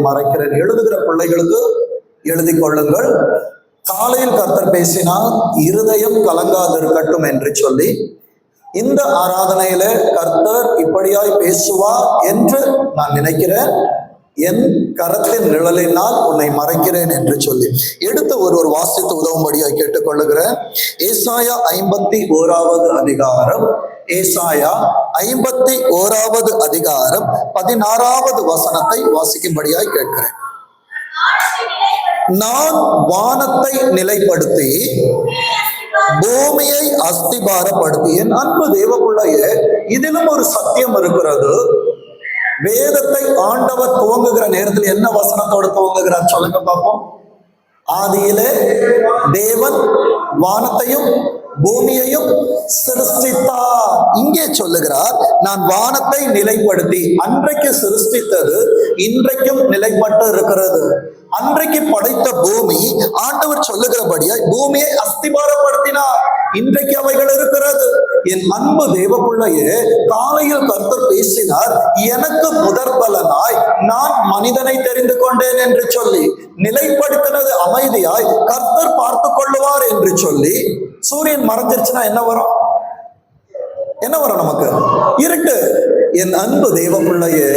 மறைக்கிறேன். எழுதுகிற பிள்ளைகளுக்கு எழுதி கொள்ளுங்கள். காலையில் கர்த்தர் பேசினால் இருதயம் கலங்காது இருக்கட்டும் என்று சொல்லி, இந்த ஆராதனையில கர்த்தர் இப்படியாய் பேசுவார் என்று நான் நினைக்கிறேன். என் கரத்தின் நிழலினால் உன்னை மறைக்கிறேன் என்று சொல்லி எடுத்து ஒரு வாசித்து உதவும்படியாய் கேட்டுக்கொள்ளுகிறேன். ஏசாயா 51வது அதிகாரம், ஏசாயா 51வது அதிகாரம் 16வது வசனத்தை வாசிக்கும்படியாய் கேட்கிறேன். நான் வானத்தை நிலைப்படுத்தி பூமியை அஸ்திபாரப்படுத்தி. என் அன்பு தேவப்பிள்ளையே, இதிலும் ஒரு சத்தியம் இருக்கிறது. வேதத்தை ஆண்டவர் துவங்குகிற நேரத்தில் என்ன வசனத்தோடு துவங்குகிறார் சொல்லுங்க பார்ப்போம். ஆதியிலே தேவன் வானத்தையும் பூமியையும் சிருஷ்டித்தார். இங்கே சொல்லுகிறார், நான் வானத்தை நிலைப்படுத்தி. அன்றைக்கு சிருஷ்டித்தது இன்றைக்கும் நிலைப்பட்டு இருக்கிறது. அன்றைக்கு படைத்த பூமி ஆண்டவர் சொல்லுகிறபடியா பூமியை அஸ்திபாரப்படுத்தினார். இன்றைக்கு அவைகள் இருக்கிறது. என் அன்பு தேவப்பிள்ளையே, காலையில் கர்த்தர் பேசினார், எனக்கு முதற் பலனாய் நான் மனிதனை தெரிந்து கொண்டேன் என்று சொல்லி நிலைப்படுத்தினது அமைதியாய் கர்த்தர் பார்த்து கொள்ளுவார் என்று சொல்லி. சூரியன் மறைஞ்சிருச்சுன்னா என்ன வரும்? என்ன வரும்? நமக்கு இருட்டு. என் அன்பு தேவப்பிள்ளையே,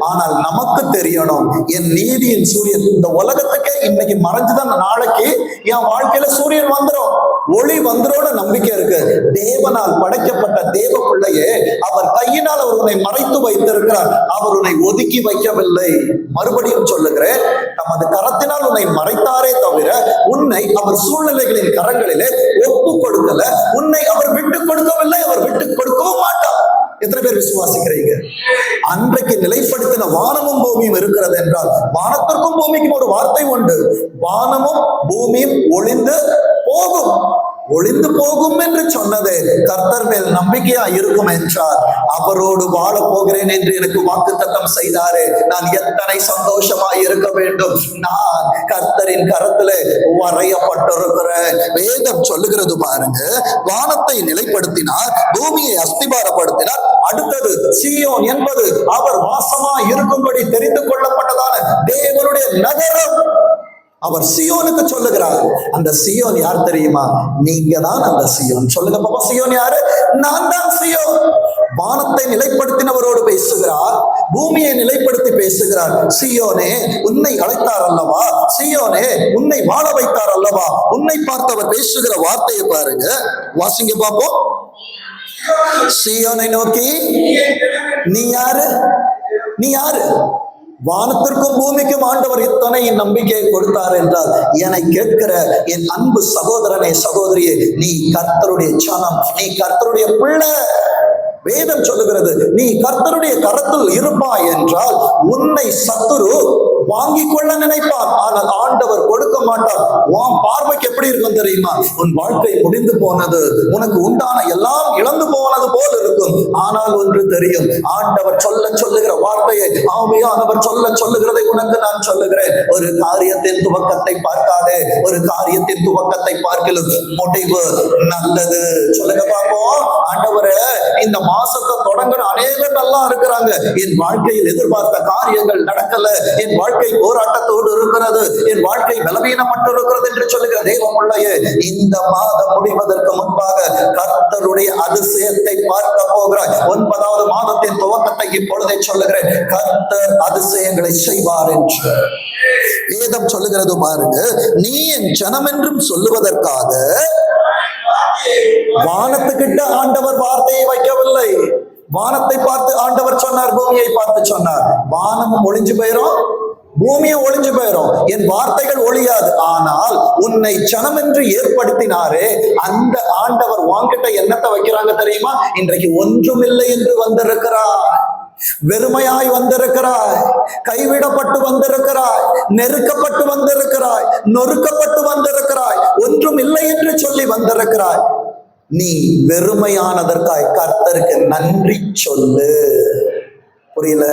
ஆனால் நமக்கு தெரியணும், என் நீதியின் சூரியன் இந்த உலகத்துக்கே இன்னைக்கு மறைஞ்சுதான் நாளைக்கு என் வாழ்க்கையில சூரியன் வந்துடும், ஒளி வந்துடும் நம்பிக்கை இருக்கு. தேவனால் படைக்கப்பட்ட தேவ பிள்ளையே, அவர் கையினால் அவர் உன்னை மறைத்து வைத்திருக்கிறார். அவர் உன்னை ஒதுக்கி வைக்கவில்லை. மறுபடியும் சொல்லுகிறேன், தமது கரத்தினால் உன்னை மறைத்தாரே தவிர உன்னை அவர் சூழ்நிலைகளின் கரங்களிலே ஒப்பு கொடுக்கல. உன்னை அவர் விட்டு கொடுக்கவில்லை, அவர் விட்டு கொடுக்கவும் மாட்டார். எத்தனை பேர் விசுவாசிக்கிறீங்க? அன்றைக்கு நிலைப்படுத்தின வானமும் பூமியும் இருக்கிறது என்றால், வானத்திற்கும் பூமிக்கும் ஒரு வார்த்தை உண்டு. வானமும் பூமியும் ஒளிந்து போகும். ஒளிந்து போகும் என்று சொன்னது கர்த்தர் மேல் நம்பிக்கையா இருக்கும் என்றார். அவரோடு வாழ போகிறேன் என்று எனக்கு வாக்குத்தத்தம் செய்தாரே, நான் எத்தனை சந்தோஷமா இருக்க வேண்டும். நான் கர்த்தரின் கரத்திலே வரையப்பட்டிருக்கிறேன். வேதம் சொல்லுகிறது பாருங்க, வானத்தை நிலைப்படுத்தினார், பூமியை அஸ்திபாரப்படுத்தினார். அடுத்தது சீயோன் என்பது அவர் வாசமா இருக்கும்படி தெரிந்து கொள்ளப்பட்டதான தேவனுடைய நகரம். அவர் சியோனுக்கு சொல்லுகிறார். அந்த சியோன் யார் தெரியுமா? நீங்க தான் அந்த சியோன். சொல்லுங்க பாப்பா, சியோன் யாரு? நான் தான் சியோன். வானத்தை நிலைப்படுத்தினவரோடு பேசுகிறார், பூமியை நிலைப்படுத்தி பேசுகிறார். சியோனே, உன்னை அழைத்தார் அல்லவா? சியோனே, உன்னை வாழ வைத்தார் அல்லவா? உன்னை பார்த்தவர் பேசுகிற வார்த்தையை பாருங்க, வாசிங்க பாப்போம். சியோனை நோக்கி, நீ யாரு? நீ யாரு? வானத்திற்கும் பூமிக்கும் ஆண்டவர் இத்தனை நம்பிக்கையை கொடுத்தார் என்றால், என்னை கேட்கிற என் அன்பு சகோதரனே, சகோதரியே, நீ கர்த்தருடைய சனம், நீ கர்த்தருடைய பிள்ளை. வேதம் சொல்லுகிறது, நீ கர்த்தருடைய கரத்தில் இருப்பாய் என்றால் உன்னை சத்துரு வாங்கி கொள்ள நினைப்பார், ஆனால் ஆண்டவர் கொடுக்க மாட்டார். உன் பார்வைக்கு எப்படி இருக்கும் தெரியுமா? உன் வாழ்க்கை முடிந்து போனது, உனக்கு உண்டான எல்லாம் இழந்து போனது போல் இருக்கும். ஆனால் ஒன்று தெரியும், ஆண்டவர் சொல்லுகிற வார்த்தையை, ஆவியானவர் சொல்லுகிறதை உனக்கு நான் சொல்லுகிறேன். ஒரு காரியத்தின் துவக்கத்தை பார்க்காதே, ஒரு காரியத்தின் துவக்கத்தை பார்க்கலும் முடிவு நல்லது. சொல்லுங்க பாப்போம். ஆண்டவரே, இந்த மாசத்தை தொடங்குற அநேகர் நல்லா இருக்கிறாங்க, என் வாழ்க்கையில் எதிர்பார்த்த காரியங்கள் நடக்கல, என் வாழ்க்கை போராட்டத்தோடு இருக்கிறது, என் வாழ்க்கை பலவீனப்பட்டு இருக்கிறது என்று சொல்லுகிற தெய்வமுள்ளையே, இந்த மாதம் முடிவதற்கு முன்பாக கர்த்தருடைய அதிசயத்தை பார்க்க போகிறாய். 9வது மாதத்தின் துவக்கத்தை இப்பொழுதே சொல்லுகிறேன், கர்த்தர் அதிசயங்களை செய்வார் என்று வேதம் சொல்லுகிறது பாருங்க. நீ என் ஜனம் என்றும் சொல்லுவதற்காக வானத்துக்கிட்ட ஆண்டவர் வார்த்தையை வைக்கவில்லை. வானத்தை பார்த்து ஆண்டவர் சொன்னார், பூமியை பார்த்து சொன்னார். வானமும் ஒளிஞ்சு போயிரும், பூமியும் ஒளிஞ்சு போயிரும், என் வார்த்தைகள் ஒளியாது. ஆனால் உன்னை ஜனம் என்று ஏற்படுத்தினாரே அந்த ஆண்டவர் வாங்கிட்ட என்னத்தை வைக்கிறாங்க தெரியுமா? இன்றைக்கு ஒன்றுமில்லை என்று வந்திருக்கிறார், வெறுமையாய் வந்திருக்கிறாய், கைவிடப்பட்டு வந்திருக்கிறாய், நெருக்கப்பட்டு வந்திருக்கிறாய், நொறுக்கப்பட்டு வந்திருக்கிறாய், ஒன்றும் இல்லை என்று சொல்லி வந்திருக்கிறாய். நீ வெறுமையானதற்காய் கர்த்தருக்கு நன்றி சொல்லு. புரியல?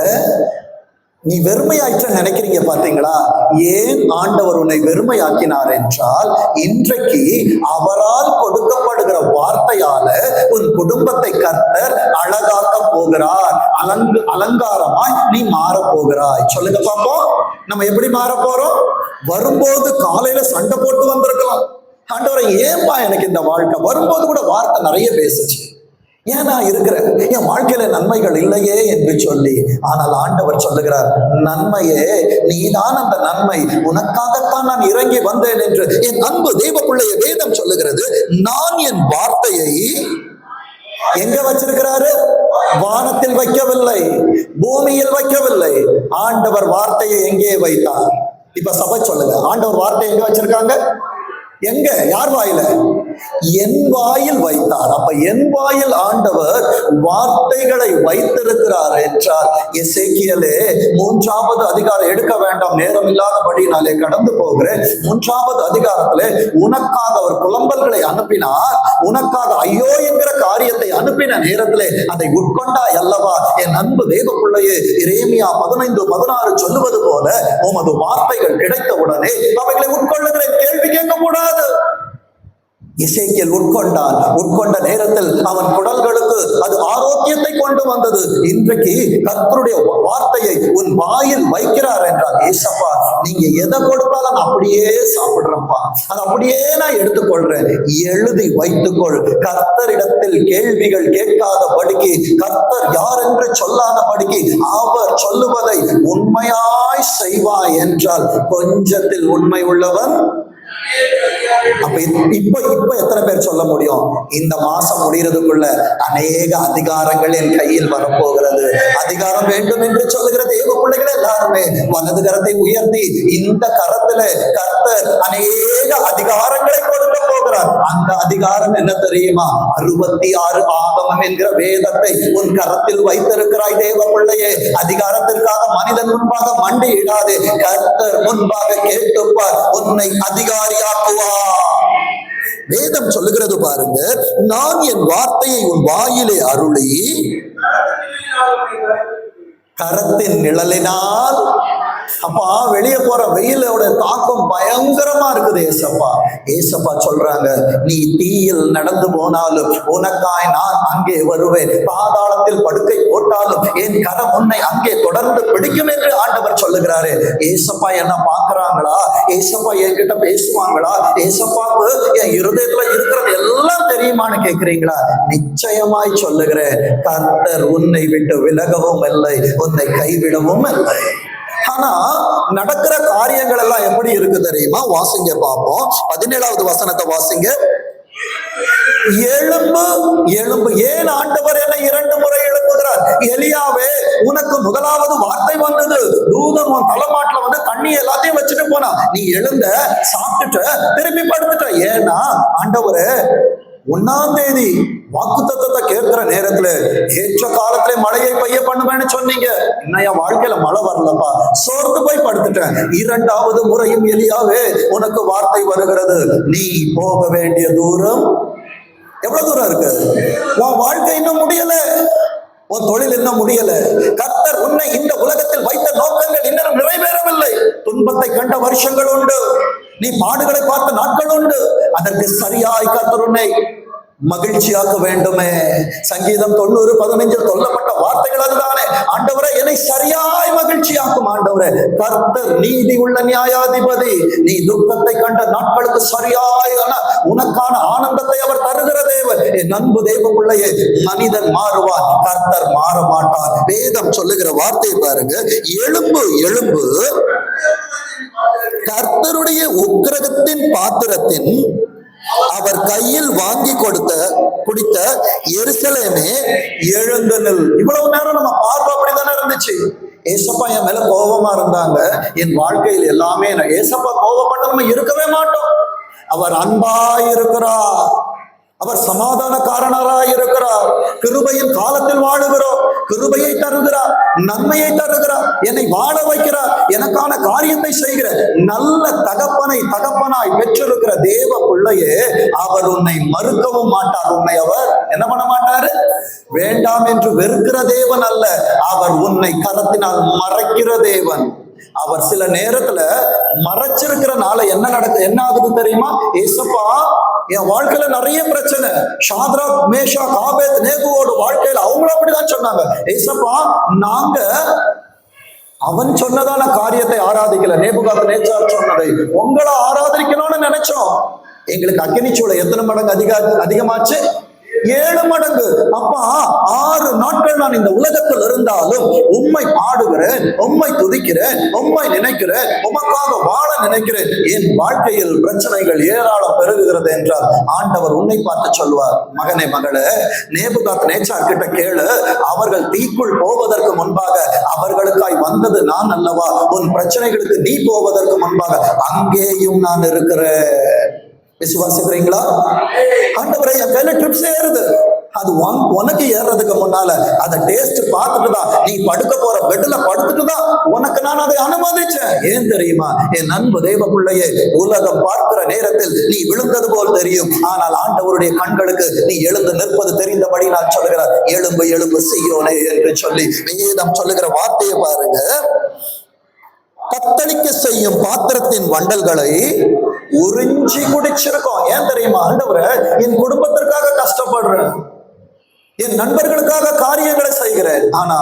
நீ வெறுமையாயிற்ற நினைக்கிறீங்க பாத்தீங்களா? ஏன் ஆண்டவர் உன்னை வெறுமையாக்கினார் என்றால், இன்றைக்கு அவரால் கொடுக்கப்படுகிற வார்த்தையால உன் குடும்பத்தை கர்த்தர் அழகாக்க போகிறார். அலங்காரமாய் நீ மாற போகிறாய். சொல்லுங்க பாப்போம், நம்ம எப்படி மாற போறோம்? வரும்போது காலையில சண்டை போட்டு வந்திருக்கலாம். ஆண்டவரை ஏன்பா எனக்கு இந்த வாழ்க்கை? வரும்போது கூட வார்த்தை நிறைய பேசுச்சு, ஏன் நான் இருக்கிறேன், என் வாழ்க்கையில நன்மைகள் இல்லையே என்று சொல்லி. ஆனால் ஆண்டவர் சொல்லுகிறார், நன்மையே நீதான் அந்த நன்மை, உனக்காகத்தான் நான் இறங்கி வந்தேன் என்று. என் அன்பு தேவ பிள்ளைய வேதம் சொல்லுகிறது, நான் என் வார்த்தையை எங்க வச்சிருக்கிறாரு? வானத்தில் வைக்கவில்லை, பூமியில் வைக்கவில்லை. ஆண்டவர் வார்த்தையை எங்கே வைத்தார்? இப்ப சபை சொல்லுங்க, ஆண்டவர் வார்த்தை எங்க வச்சிருக்காங்க? எங்க? யார் வாயில? என் வாயில் வைத்தார். அப்ப என் வாயில் ஆண்டவர் வார்த்தைகளை வைத்திருக்கிறார் என்றார். எசேக்கியேலே 3வது அதிகாரம் எடுக்க வேண்டாம், நேரம் இல்லாதபடினாலே கடந்து போகிறேன். 3வது அதிகாரத்திலே உனக்காக அவர் புலம்பல்களை அனுப்பினார், உனக்காக ஐயோ என்கிற காரியத்தை அனுப்பின நேரத்திலே அதை உட்கொண்டாய் அல்லவா? என் அன்பு தேவ பிள்ளையே, எரேமியா 15:16 சொல்லுவது போல உமது வார்த்தைகள் கிடைத்த உடனே அவைகளை உட்கொள்ளுகிற கேள்வி கேட்க கூடாது. எசேக்கியேல் உட்கொண்டான். உட்கொண்ட நேரத்தில் அவன் குடல்களுக்கு அது ஆரோக்கியத்தை கொண்டு வந்தது. இன்றைக்கு கர்த்தருடைய வார்த்தையை உன் வாயில் வைக்கிறார் என்றால், ஏசப்பா நீங்க எதை கொடுத்தாலும் நான் அப்படியே சாப்பிடுறேன்ப்பா, அது அப்படியே நான் எடுத்துக்கொள்றேன், எழுதி வைத்துக்கொள். கர்த்தரிடத்தில் கேள்விகள் கேட்காதபடிக்கு, கர்த்தர் யார் என்று சொல்லாதபடிக்கு, அவர் சொல்லுவதை உண்மையாய் செய்வாய் என்றால் கொஞ்சத்தில் உண்மை உள்ளவன். அப்ப இப்ப எத்தனை பேர் சொல்ல முடியும்? இந்த மாசம் முடிகிறதுக்குள்ள அநேக அதிகாரங்கள் என் கையில் வரப்போகிறது. அதிகாரம் வேண்டும் என்று சொல்லுகிற தேவ பிள்ளைகள் எல்லாருமே வலது கரத்தை உயர்த்தி, இந்த கரத்துல கர்த்தர் அநேக அதிகாரங்களை கொடுக்க போகிறார். அந்த அதிகாரம் என்ன தெரியுமா? 66 ஆகமம் என்கிற வேதத்தை உன் கரத்தில் வைத்திருக்கிறாய் தேவ பிள்ளையே. அதிகாரத்திற்காக மனிதன் முன்பாக மண்டி இடாதே, கர்த்தர் முன்பாக கேட்டுப்பார், உன்னை அதிகாரியாக்குவார். வேதம் சொல்லுகிறது பாருங்க, நான் என் வார்த்தையை உன் வாயிலே அருளி கரத்தின் நிழலினால். அப்பா வெளியே போற வெயிலோட தாக்கம் பயங்கரமா இருக்குது. ஏசப்பா சொல்றாங்க, நீ தீயில் நடந்து போனாலும் உனக்காய் நான் அங்கே வருவேன், பாதாளத்தில் படுக்கை போட்டாலும் என் கரம் உன்னை அங்கே தொடர்ந்து பிடிக்கும் என்று ஆண்டவர் சொல்லுகிறாரு. ஏசப்பா என்ன பாக்குறாங்களா? ஏசப்பா என்கிட்ட பேசுவாங்களா? ஏசப்பாக்கு என் இருதயத்துல இருக்கிறது எல்லாம் தெரியுமான்னு கேட்கிறீங்களா? நிச்சயமாய் சொல்லுகிறேன், கர்த்தர் உன்னை விட்டு விலகவும் இல்லை, உன்னை கைவிடவும் இல்லை. ஆனா நடக்கிற காரியங்கள் எல்லாம் எப்படி இருக்கு தெரியுமா? வாசிங்க பார்ப்போம். 17வது வசனத்தை வாசிங்க. எழும்பு எழும்பு. ஏன் ஆண்டவர் என்ன 2 முறை எழுப்புகிறார்? எலியாவே, உனக்கு முதலாவது வார்த்தை வந்தது, தூதன் உன் தலைமாட்டில் வந்து தண்ணி எல்லாத்தையும் வச்சுட்டு போனா, நீ எழுந்த, சாப்பிட்டுட்ட, திரும்பி படுத்துட்ட. ஏன்னா ஆண்டவரே 1ஆம் தேதி வாக்குத்தத்தத்தை கேட்கிற நேரத்துல ஏற்ற காலத்துல மழையை பெய்ய பண்ணுவேன்னு சொன்னீங்க, இன்னும் என் வாழ்க்கையில மழை வரலப்பா, சோர்ந்து போய் படுத்துட்டேன். 2வது முறையும் எலியாவே, உனக்கு வார்த்தை வருகிறது, நீ போக வேண்டிய தூரம் எவ்வளவு தூரம் இருக்கு? உன் வாழ்க்கை இன்னும் முடியல, உன் தொழில் இன்னும் முடியல. கர்த்தர் உன்னை இந்த உலகத்தில் வைத்த நோக்கங்கள் இன்னும் நிறைவேறவில்லை. துன்பத்தை கண்ட வருஷங்கள் உண்டு, நீ பாடுகளை பார்த்த நாட்கள் உண்டு. அதற்கு சரியாய் கர்த்தர் உன்னை மகிழ்ச்சியாக்க வேண்டுமே. சங்கீதம் 90:15 சொல்லப்பட்ட வார்த்தைகள் அதுதானே. ஆண்டவரே, என்னை சரியாய் மகிழ்ச்சியாக்கும். ஆண்டவரே, கர்த்தர் நீதி உள்ள நியாயாதிபதி. நீ துக்கத்தை கண்ட நாட்களுக்கு சரியாயான உனக்கான ஆனந்தத்தை அவர் தருகிற தேவன். என் அன்பு தேவ பிள்ளையே, மனிதன் மாறுவான், கர்த்தர் மாற மாட்டார். வேதம் சொல்லுகிற வார்த்தை பாருங்க, எழும்பு எழும்பு, கர்த்தருடைய உக்கிரகத்தின் பாத்திரத்தின் அவர் கையில் வாங்கி குடித்த எருசலேமே எழுந்து நில். இவ்வளவு நேரம் நம்ம பார்வை அப்படித்தானே இருந்துச்சு. ஏசப்பா என் மேல கோபமா இருந்தாங்க, என் வாழ்க்கையில் எல்லாமே. ஏசப்பா கோபப்பட்ட நம்ம இருக்கவே மாட்டோம். அவர் அன்பாய் இருக்கிறார், அவர் சமாதானக்காரனராய் இருக்கிறார். கிருபையின் காலத்தில் வாழுகிறோம், கிருபையை தருகிறார், நன்மையை தருகிறார், என்னை வாழ வைக்கிறார், எனக்கான காரியத்தை செய்கிற நல்ல தகப்பனாய் பெற்றிருக்கிற தேவ பிள்ளையே, அவர் உன்னை மறுக்கவும் மாட்டார். உன்னை அவர் என்ன பண்ண மாட்டாரு? வேண்டாம் என்று வெறுக்கிற தேவன் அல்ல, அவர் உன்னை கரத்தினால் மறைக்கிற தேவன். அவர் சில நேரத்துல மறைச்சிருக்கிறனால என்ன ஆகுது தெரியுமா? ஏசப்பா, என் வாழ்க்கையில நிறைய பிரச்சனை. ஷாத்ராக், மேஷாக், ஆபேத் நேகுவோட வாழ்க்கையில அவங்களும் அப்படிதான் சொன்னாங்க. ஏசப்பா, நாங்க அவன் சொன்னதான காரியத்தை ஆராதிக்கல, நேபுகாத்நேச்சார் சொன்னதை உங்களை ஆராதிக்கணும்னு நினைச்சோம். எங்களுக்கு அக்கினிச்சூளை எத்தனை மடங்கு அதிகமாச்சு? 7 மடங்கு. அப்பா, 6 நாட்கள் நான் இந்த உலகத்தில் இருந்தாலும் உம்மை பாடுகிறேன், உம்மை துதிக்கிறேன், உம்மை நினைக்கிறேன், உமக்காக வாழ நினைக்கிறேன். என் வாழ்க்கையில் பிரச்சனைகள் ஏராளம் பெருகுகிறது என்றால் ஆண்டவர் உன்னை பார்த்து சொல்வார், மகனே மகளே, நேபுகாத்நேச்சார் கிட்ட கேளு, அவர்கள் தீக்குள் போவதற்கு முன்பாக அவர்களுக்காய் வந்தது நான் அல்லவா? உன் பிரச்சனைகளுக்கு நீ போவதற்கு முன்பாக அங்கேயும் நான் இருக்கிறேன். விசுவாசிக்கிறீங்களா? ஆண்டவரே, என் கையில ட்ரிப்ஸ் ஏறுது. அது உனக்கு ஏறதுக்கு முன்னால அதை டேஸ்ட் பார்த்துட்டு தான், நீ படுக்க போற பெட்ல படுத்துட்டு தான் உனக்கு நான் அதை அனுமதிச்சேன். ஏன் தெரியுமா? என் அன்பு தேவ பிள்ளையே, உலகம் பார்க்கிற நேரத்தில் நீ விழுந்தது போல் தெரியும், ஆனால் ஆண்டவருடைய கண்களுக்கு நீ எழுந்து நிற்பது தெரிந்தபடி நான் சொல்லுகிறார், எழும்பு எழும்பு சீயோனே என்று சொல்லி வேதம் சொல்லுகிற வார்த்தையை பாருங்க. தத்தளிக்க செய்யும் பாத்திரத்தின் வண்டல்களை உறிஞ்சி குடிச்சிருக்கோம். ஏன் தெரியுமா? ஆண்டவரே, என் குடும்பத்திற்காக கஷ்டப்படுறேன், என் நண்பர்களுக்காக காரியங்களை செய்கிறேன், ஆனா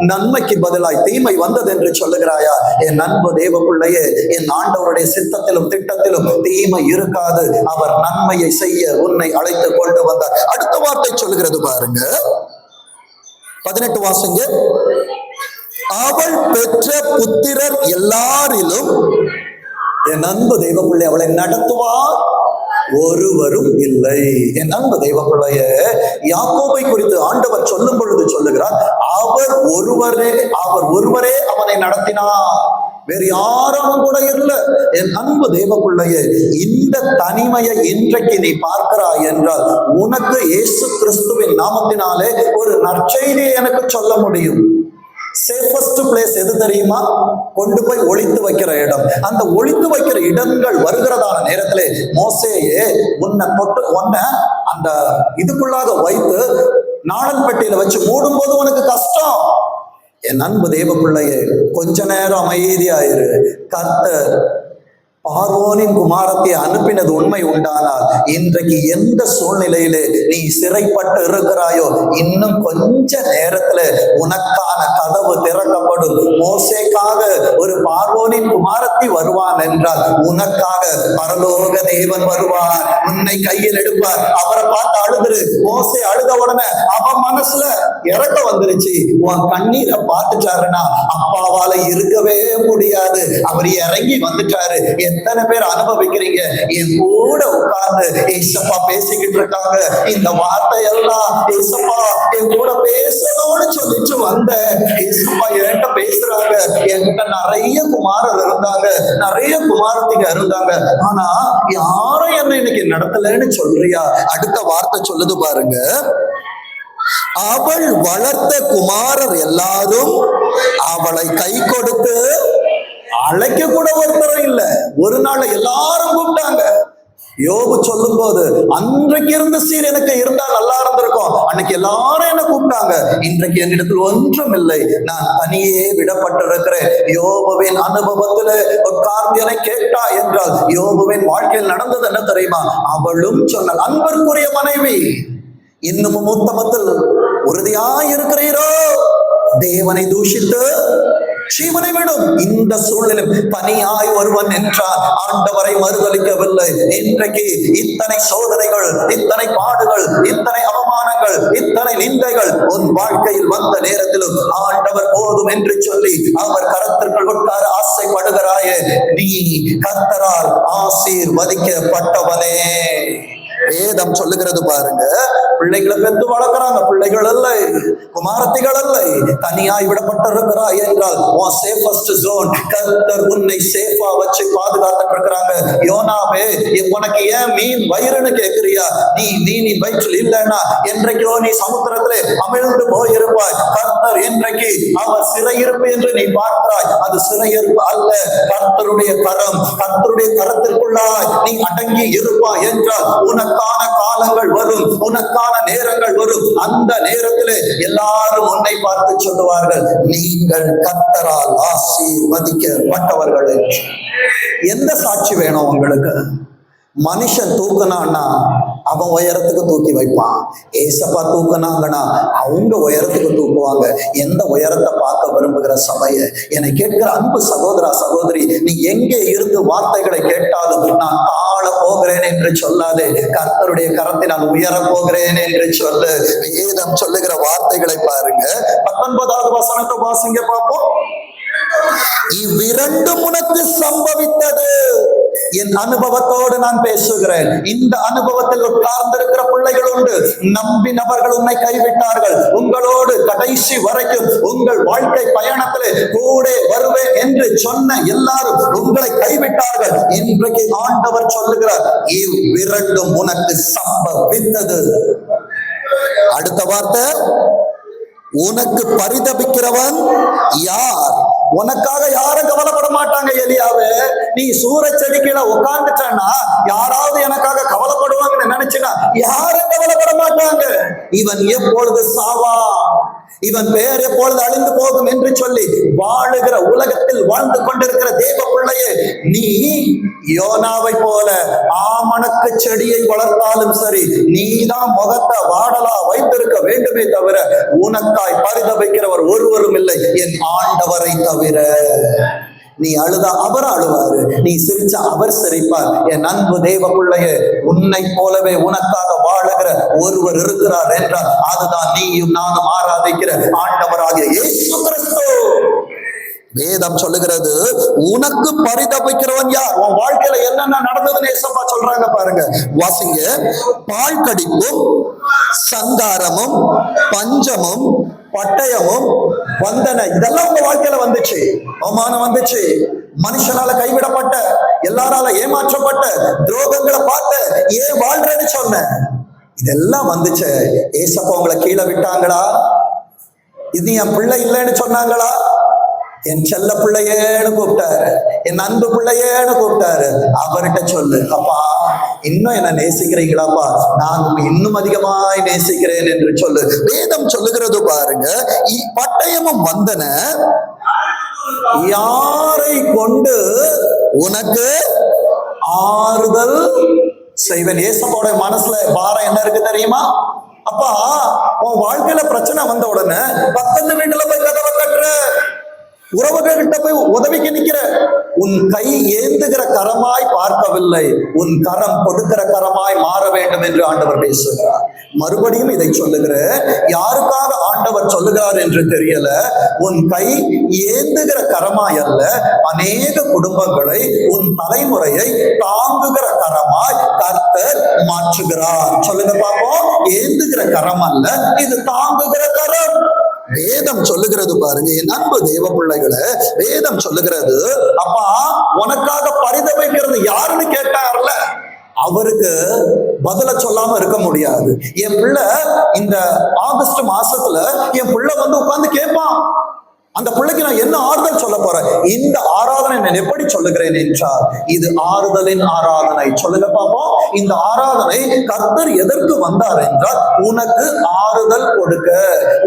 நன்மைக்கு பதிலாய் தீமை வந்தது என்று சொல்லுகிறாயா? என் அன்பு தேவ பிள்ளையே, என் ஆண்டவருடைய சித்தத்திலும் திட்டத்திலும் தீமை இருக்காது. அவர் நன்மையை செய்ய உன்னை அழைத்து கொண்டு வந்தார். அடுத்த வார்த்தை சொல்லுகிறது பாருங்க, 18 வாசிங்க. அவள் பெற்ற புத்திரர் எல்லாரிலும் என் அன்பு தெய்வ பிள்ளை அவளை நடத்துவார் ஒருவரும் இல்லை. என் அன்பு தெய்வ பிள்ளைய, யாக்கோபை குறித்து ஆண்டவர் சொல்லும் பொழுது சொல்லுகிறார், அவர் ஒருவரே அவனை நடத்தினார், வேறு யாரும் அவன் கூட இல்லை. என் அன்பு தேவ பிள்ளையே, இந்த தனிமையை இன்றைக்கு நீ பார்க்கிறாய் என்றால் உனக்கு இயேசு கிறிஸ்துவின் நாமத்தினாலே ஒரு நற்செய்தியை எனக்கு சொல்ல முடியும். சேஃபஸ்ட் பிளேஸ் எது தெரியுமா? கொண்டு போய் ஒளித்து வைக்கிற இடம். அந்த ஒளித்து வைக்கிற இடங்கள் வருகிறதான நேரத்திலே மோசேயே உன்னை அந்த இதுக்குள்ளாக வைத்து நாணல் பெட்டியில வச்சு மூடும் போது உனக்கு கஷ்டம். என் அன்பு தேவ பிள்ளையே, கொஞ்ச நேரம் அமைதியாயிரு. கர்த்தர் பார்வோனின் குமாரத்தை அனுப்பினது உண்மை உண்டானால் இன்றைக்கு எந்த சூழ்நிலையிலே நீ சிறைப்பட்டு இருக்கிறாயோ, இன்னும் கொஞ்ச நேரத்துல உனக்கான கதவு திறக்கப்படும். மோசேக்காக ஒரு பார்வோனின் குமாரத்தி வருவான் என்றால் உனக்காக பரலோக தேவன் வருவார், உன்னை கையில் எடுப்பார். அவரை பார்த்து அழுதுரு. மோசே அழுத உடனே அவன் மனசுல இறக்க வந்துருச்சு. உன் கண்ணீரை பார்த்துட்டாருன்னா அப்பாவால இருக்கவே முடியாது, அவர் இறங்கி வந்துட்டாரு. எத்தனை பேர் அனுபவிக்கிறீங்க? என் கூட உட்கார்ந்து ஏசப்பா பேசிக்கிட்டு இருக்காங்க. இந்த வார்த்தையெல்லாம் ஏசப்பா என் கூட பேசணும்னு சொல்லிட்டு வந்த ஏசப்பா என்கிட்ட பேசுறாங்க. என்கிட்ட நிறைய குமாரர் இருந்தாங்க, நிறைய குமாரத்திங்க இருந்தாங்க, ஆனா யாரும் என்ன இன்னைக்கு நடத்தலன்னு சொல்றியா? அடுத்த வார்த்தை சொல்லுது பாருங்க, அவள் வளர்த்த குமாரர் எல்லாரும் அவளை கை கொடுத்து அழைக்க கூட ஒருத்தரும் இல்ல. ஒரு நாள் எல்லாரும் கூப்பிட்டாங்க. யோபு சொல்லும் போது, அன்றைக்கு இருந்த சீர் எனக்கு இருந்தா நல்லா இருந்திருக்கும், அன்னைக்கு எல்லாரும் என்ன கூப்பிட்டாங்க, இன்றைக்கு என்னிடத்தில் ஒன்றும் இல்லை, நான் தனியே விடப்பட்டிருக்கிறேன். யோபுவின் அனுபவத்துல உட்கார்ந்து கேட்டா என்றால் யோபுவின் வாழ்க்கையில் நடந்தது என்ன தெரியுமா? அவளும் சொன்ன அன்பிற்குரிய மனைவி, இன்னமும் உத்தமத்தில் உறுதியாய் இருக்கிறீரோ? தேவனை தூஷித்து ஜீவனை விடும். இந்த சூழலில் பனியாய் ஒருவன் என்றார், ஆண்டவரை மறுதலிக்கவில்லை. இன்றைக்கு இத்தனை சோதனைகள், இத்தனை பாடுகள், இத்தனை அவமானங்கள், இத்தனை நிந்தைகள் உன் வாழ்க்கையில் வந்த நேரத்திலும் ஆண்டவர் போதும் என்று சொல்லி அவர் கரத்திற்குள் உட்கார ஆசைப்படுகிறாயே, நீ கர்த்தரால் ஆசீர்வதிக்கப்பட்டவனே. வேதம் சொல்லுகிறது பாருங்க, பிள்ளைகளை பெற்று வளர்க்கிறாங்க, பிள்ளைகள் அல்ல, குமாரத்திகள் அல்ல, தனியாய் விடப்பட்டிருக்கிறாய் என்றால் உன் சேஃபஸ்ட் ஜோன் கர்த்தர் உன்னை சேஃபா வச்சு பாதுகாத்துட்டு இருக்கிறாங்க. யோனாவே, உனக்கு ஏன் மீன் வயிறுன்னு கேட்கிறியா? நீ மீனின் வயிற்றில் இல்லைன்னா என்றைக்கோ நீ சமுத்திரத்திலே அமிழ்ந்து போயிருப்பாய். கர்த்தர் என்றைக்கு அவர் சிறையிருப்பு என்று நீ பார்க்கிறாய், அது சிறையிருப்பு அல்ல, கர்த்தருடைய கரம். கர்த்தருடைய கரத்திற்குள்ளாய் நீ அடங்கி இருப்பாய் என்றால் உனக்கு உனக்கான காலங்கள் வரும், உனக்கான நேரங்கள் வரும். அந்த நேரத்திலே எல்லாரும் உன்னை பார்த்து சொல்லுவார்கள், நீங்கள் கர்த்தரால் ஆசீர்வதிக்கப்பட்டவர்கள். எந்த சாட்சி வேணும் உங்களுக்கு? மனுஷன் தூக்குனான்னா அவன் உயரத்துக்கு தூக்கி வைப்பான். ஏசப்பா தூக்குனாங்கன்னா அவங்க உயரத்துக்கு தூக்குவாங்க. எந்த உயரத்தை பார்க்க விரும்புகிற சபைய என்னை கேட்கிற அன்பு சகோதரா சகோதரி, நீ எங்கே இருந்து வார்த்தைகளை கேட்டாலும் நான் தாழ போகிறேன் என்று சொல்லாதே, கர்த்தருடைய கரத்தை நான் உயர போகிறேன் என்று சொல்லு. வேதம் சொல்லுகிற வார்த்தைகளை பாருங்க. 19வது வசனத்தை வாசிங்க பார்ப்போம். இவ்விரண்டும் உனக்கு சம்பவித்தது. என் அனுபவத்தோடு நான் பேசுகிறேன். இந்த அனுபவத்தில் உட்கார்ந்திருக்கிற பிள்ளைகள் உண்டு. நம்பினவர்கள் உன்னை கைவிட்டார்கள். உங்களோடு கடைசி வரைக்கும் உங்கள் வாழ்க்கை பயணத்திலே கூட வருவேன் என்று சொன்ன எல்லாரும் உங்களை கைவிட்டார்கள். இன்றைக்கு ஆண்டவர் சொல்லுகிறார், இவ்விரண்டும் உனக்கு சம்பவித்தது. அடுத்த வார்த்தை, உனக்கு பரிதபிக்கிறவன் யார்? உனக்காக யாரும் கவலைப்பட மாட்டாங்க. எலியாவே, நீ சூரச்செடி கீழே உட்கார்ந்துட்டா யாராவது எனக்காக கவலைப்படுவாங்கன்னு நினைச்சுனா யாரும் கவலைப்பட மாட்டாங்க. இவன் எப்பொழுது சாவா, இவன் பெயர் எப்பொழுது அழிந்து போகும் என்று சொல்லி வாழுகிற உலகத்தில் வாழ்ந்து கொண்டிருக்கிற தேவ பிள்ளையே, நீ யோனாவை போல ஆமணக்கு செடியை வளர்த்தாலும் சரி, நீதான் முகத்தை வாடலா வைத்திருக்க வேண்டுமே தவிர உனக்காய் பரிதபிக்கிறவர் ஒருவரும் இல்லை, என் ஆண்டவரை தவிர. நீ அழுதா அவர் அழுவாரு, நீ சிரிச்சா அவர் சிரிப்பார். என் அன்பு தேவ பிள்ளையே, உன்னை போலவே உனக்காக வாழுகிற ஒருவர் இருக்கிறார் என்றால் அதுதான் நீயும் நானும் ஆராதிக்கிற ஆண்டவராகிய இயேசு கிறிஸ்து. வேதம் சொல்லுகிறது, உனக்கு பரிதபிக்கிறவன் யார்? உன் வாழ்க்கையில என்னென்ன நடந்ததுன்னு ஏசப்பா சொல்றாங்க பாருங்க, வாசிங்க. பால் கடிப்பும் சங்காரமும் பஞ்சமும் பட்டயமும் வந்தன, இதெல்லாம் உங்க வாழ்க்கையில வந்துச்சு. அவமானம் வந்துச்சு, மனுஷனால கைவிடப்பட்ட, எல்லாரால ஏமாற்றப்பட்ட, துரோகங்களை பார்த்த, ஏன் வாழ்றேன்னு சொன்ன, இதெல்லாம் வந்துச்சு. ஏசப்பா உங்களை கீழே விட்டாங்களா? இது என் பிள்ளை இல்லைன்னு சொன்னாங்களா? என் செல்ல பிள்ளையேன்னு கூப்பிட்டாரு, என் அன்பு பிள்ளையேன்னு கூப்பிட்டாரு. அவர்கிட்ட சொல்லு, அப்பா இன்னும் என்ன நேசிக்கிறீங்களாப்பா, நான் இன்னும் அதிகமாய் நேசிக்கிறேன் என்று சொல்லு. வேதம் சொல்லுகிறது பாருங்க, பட்டயமும் வந்தன, யாரை கொண்டு உனக்கு ஆறுதல் செய்வேன். ஏசப்போட மனசுல பாரம் என்ன இருக்கு தெரியுமா? அப்பா, உன் வாழ்க்கையில பிரச்சனை வந்த உடனே பக்கத்து வீட்டுல போய் கதவை தட்டுற, உறவுகள் கிட்ட போய் உதவிக்கு நிக்கிற, உன் கை ஏந்துகிற கரமாய் பார்க்கவில்லை, உன் கரம் கொடுக்கிற கரமாய் மாற வேண்டும் என்று ஆண்டவர் பேசுகிறார். மறுபடியும் இதை சொல்லுகிற, யாருக்காக ஆண்டவர் சொல்லுகிறார் என்று தெரியல. உன் கை ஏந்துகிற கரமாய் அல்ல, அநேக குடும்பங்களை, உன் தலைமுறையை தாங்குகிற கரமாய் கர்த்தர் மாற்றுகிறார். சொல்லுங்க பாப்போம். ஏந்துகிற கரம் அல்ல, இது தாங்குகிற கரம். வேதம் சொல்லுகிறது பாருங்க, என் அன்பு தேவ பிள்ளைகளை, வேதம் சொல்லுகிறது, அப்பா உனக்காக பரிதபிக்கிறது யாருன்னு கேட்டார்ல, அவருக்கு பதில சொல்லாம இருக்க முடியாது. என் பிள்ளை இந்த ஆகஸ்ட் மாசத்துல என் பிள்ளை வந்து உட்கார்ந்து கேட்பான், அந்த பிள்ளைக்கு நான் என்ன ஆறுதல் சொல்ல போறேன்? இந்த ஆராதனை நான் எப்படி சொல்லுகிறேன் என்றால், இது ஆறுதலின் ஆராதனை. சொல்லுங்க பாப்போம். இந்த ஆராதனை கர்த்தர் எதற்கு வந்தார் என்றால், உனக்கு ஆறுதல் கொடுக்க,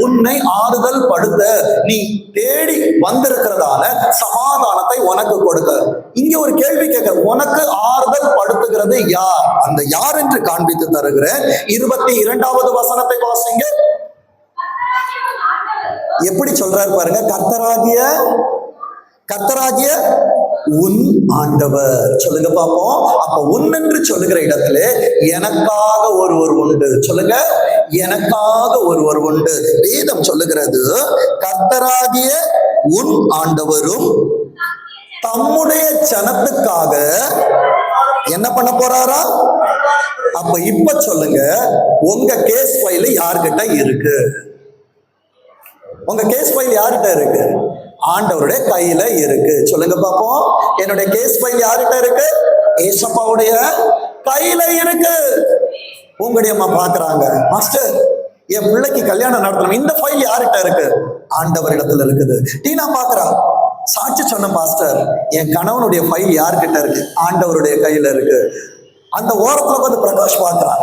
உன்னை ஆறுதல் படுத்த, நீ தேடி வந்திருக்கிறதான சமாதானத்தை உனக்கு கொடுக்க. இங்க ஒரு கேள்வி கேட்க, உனக்கு ஆறுதல் படுத்துகிறது யார்? அந்த யார் என்று காண்பித்து தருகிறேன். 22வது வசனத்தை வாசிங்க. எப்படி சொல்றாரு பாருங்க, கர்த்தராகிய உன் ஆண்டவர். சொல்லுங்க பாப்போம். அப்ப உன் என்று சொல்லுகிற இடத்துல எனக்காக ஒருவர் உண்டு. சொல்லுங்க, எனக்காக ஒருவர் உண்டு. வேதம் சொல்லுகிறது, கர்த்தராகிய உன் ஆண்டவரும் தம்முடைய ஜனத்துக்காக என்ன பண்ண போறாரா? அப்ப இப்ப சொல்லுங்க, உங்க கேஸ் ஃபைல் யார்கிட்ட இருக்கு? உங்க கேஸ் ஃபைல் யார்கிட்ட இருக்கு? ஆண்டவருடைய கையில இருக்கு. சொல்லுங்க பாப்போம். என்னுடைய கேஸ் ஃபைல் யார்கிட்ட இருக்கு? ஏசப்பாவுடைய கையில இருக்கு. உங்களுடைய அம்மா பாக்குறாங்க, மாஸ்டர் என் பிள்ளைக்கு கல்யாணம் நடத்தணும், இந்த ஃபைல் யார்கிட்ட இருக்கு? ஆண்டவர் இடத்துல இருக்குது. டீனா பாக்குறா, சாட்சி சொன்ன பாஸ்டர் என் கணவனுடைய ஃபைல் யார்கிட்ட இருக்கு? ஆண்டவருடைய கையில இருக்கு. அந்த ஓரத்துல வந்து பிரகாஷ் பார்க்கிறான்.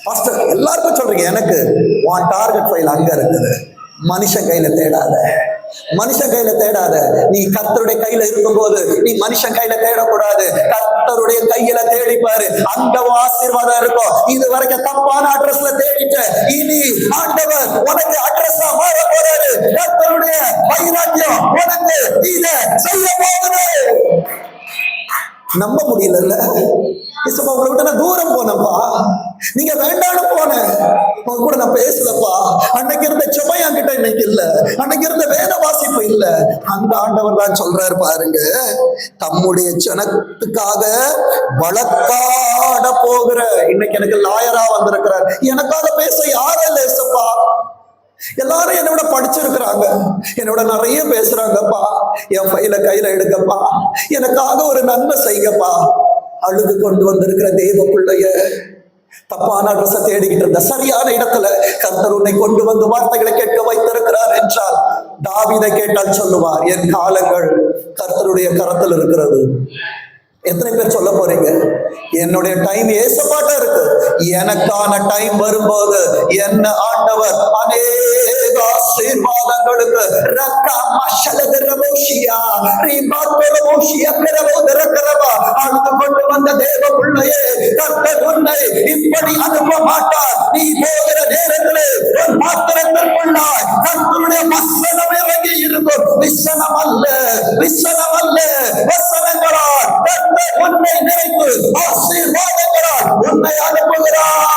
பாஸ்டர் எல்லாருக்கும் சொல்றீங்க, எனக்கு உன் டார்கெட் ஃபைல் அங்க இருக்குது. மனுஷன் கையில தேடாத, மனுஷன் கையில தேடாத. நீ கர்த்தருடைய கையில இருக்கும்போது நீ மனுஷன் கையில தேடக்கூடாது. கர்த்தருடைய கையில தேடிப்பாரு, அந்த ஆசீர்வாதம் இருக்கும். இது வரைக்கும் தப்பான அட்ரஸ்ல தேடிட்ட, இனி ஆண்டவர் உனக்கு அட்ரஸா மாற போறாரு. கர்த்தருடைய வைராக்கியம் உனக்கு இத செய்ய போகுது. நம்ப முடியல. உங்களை விட்டு நான் தூரம் போனப்பா, நீங்க வேண்டாம்னு போனேன், உங்க கூட நான் பேசலப்பா. அன்னைக்கு இருந்த செமையா கிட்ட இன்னைக்கு இல்ல, அன்னைக்கு இருந்த வேத வாசிப்பு இல்ல. அந்த ஆண்டவர் தான் சொல்றாரு பாருங்க, தம்முடைய ஜனத்துக்காக வழக்காட போகிற, இன்னைக்கு எனக்கு லாயரா வந்திருக்கிறார். எனக்காக பேச யாரும் இல்ல ஏசப்பா. எல்லாரும் என்னோட படிச்சிருக்கிறாங்க, என்னோட நிறைய பேசுறாங்கப்பா. என் ஃபைல கையில எடுக்கப்பா, எனக்காக ஒரு நன்மை செய்யப்பா. அழுது கொண்டு வந்திருக்கிற தேவ பிள்ளைய, தப்பான அட்ரஸ தேடிக்கிட்டு இருந்த சரியான இடத்துல கர்த்தர் உன்னை கொண்டு வந்து வார்த்தைகளை கேட்க வைத்திருக்கிறார் என்றால், தாவீதை கேட்டால் சொல்லுவார், என் காலங்கள் கர்த்தருடைய கரத்தில் இருக்கிறது. எத்தனை பேர் சொல்ல போறீங்க, என்னுடைய டைம் ஏசப்பாட்ட இருக்கு, எனக்கான டைம் வரும்போது என்ன ஆண்டவர் அநேக ஆசீர்வாதங்களுக்கு அழுது கொண்டு வந்த தேவ பிள்ளையே, கர்த்தர் உன்னை இப்படி அனுப்ப மாட்டார். நீ போகிற நேரத்திலே ஒரு பாத்திரத்திற்குள்ளாய் கர்த்தருடைய வசனம் இறங்கி இருக்கும். விசனம் அல்ல, விசனம் அல்ல, வசனங்களால் உன்னை நிறைத்து ஆசீர்வாதங்களால் உன்னை அனுப்புகிறார்.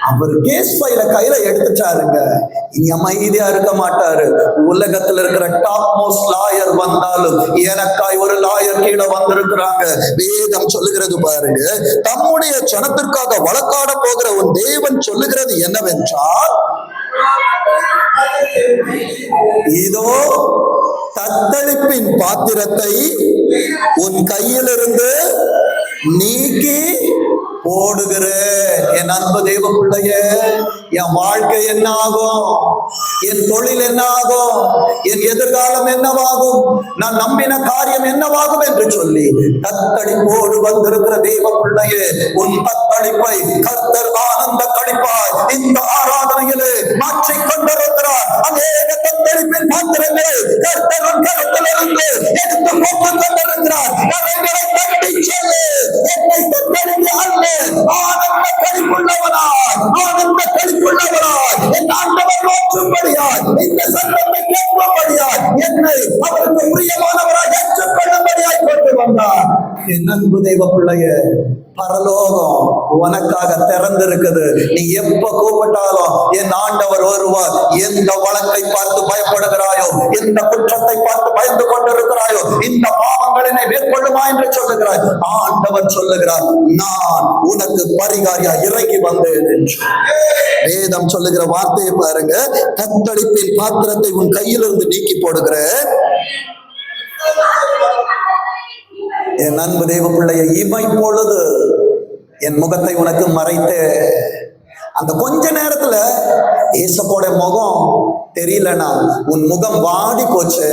அவர் கேஸ் ஃபைல கையில எடுத்துட்டாருங்க, இனி அமைதியா இருக்க மாட்டாரு. உலகத்துல இருக்கிற டாப் மோஸ்ட் லாயர் வந்தாலும் எனக்காய் ஒரு லாயர் கீழே வந்திருக்கிறாங்க. வேதம் சொல்லுகிறது பாருங்க, தம்முடைய ஜனத்திற்காக வழக்காட போகிற உன் தேவன் சொல்லுகிறது என்னவென்றால், இதோ தத்தளிப்பின் பாத்திரத்தை உன் கையிலிருந்து நீக்கி போடுகிற என் அன்பு தேவ பிள்ளைய, என் வாழ்க்கை என்ன ஆகும், என் தொழில் என்ன ஆகும், என் எதிர்காலம் என்னவாகும், நான் நம்பின காரியம் என்னவாகும் என்று சொல்லி தத்தளிப்போடு வந்திருக்கிற தேவ பிள்ளையே, உன் தத்தளிப்பை கர்த்தர் ஆனந்த கழிப்பாய் இந்த ஆராதனையிலே மாற்றிக் கொண்டிருக்கிறார். அநேக தத்தளிப்பின் பாத்திரங்களை கர்த்தர் கருத்திலிருந்து எடுத்து போட்டுக் கொண்டிருக்கிறார். கரைகளை தட்டி சொல்லு, என்னை தத்தளித்து அல்ல, ஆனந்த கழிப்புள்ளவனாய், ஆனந்த கழிப்புள்ளவனாய் என் ஆண்டவர் மாற்றும்படியாய், இந்த சத்தத்தை கேட்கும்படியாய், என்னை அவருக்கு பிரியமானவராய் ஏற்றுக்கொள்ளும்படியாய் கொண்டு வந்தார். என் அன்பு தெய்வ பிள்ளைய, பரலோகம் உனக்காக திறந்திருக்குது. நீ எப்ப கூப்பிட்டாலும் என் ஆண்டவர் வருவார். எந்த வழக்கை பார்த்து பயப்படுகிறாயோ, எந்த குற்றத்தை பார்த்து பயந்து கொண்டிருக்கிறாயோ, இந்த பாவங்களினை மேற்கொள்ளுமா என்று சொல்லுகிறாய், ஆண்டவர் சொல்லுகிறார், நான் உனக்கு பரிகாரியா இறங்கி வந்தேன் என்று. வேதம் சொல்லுகிற வார்த்தையை பாருங்க, தத்தளிப்பின் பாத்திரத்தை உன் கையிலிருந்து நீக்கி போடுகிற என் அன்பு தேவ பிள்ளைய, இமை பொழுது என் முகத்தை உனக்கு மறைத்து, அந்த கொஞ்ச நேரத்துல ஏசப்போட முகம் தெரியலனா உன் முகம் வாடி போச்சு.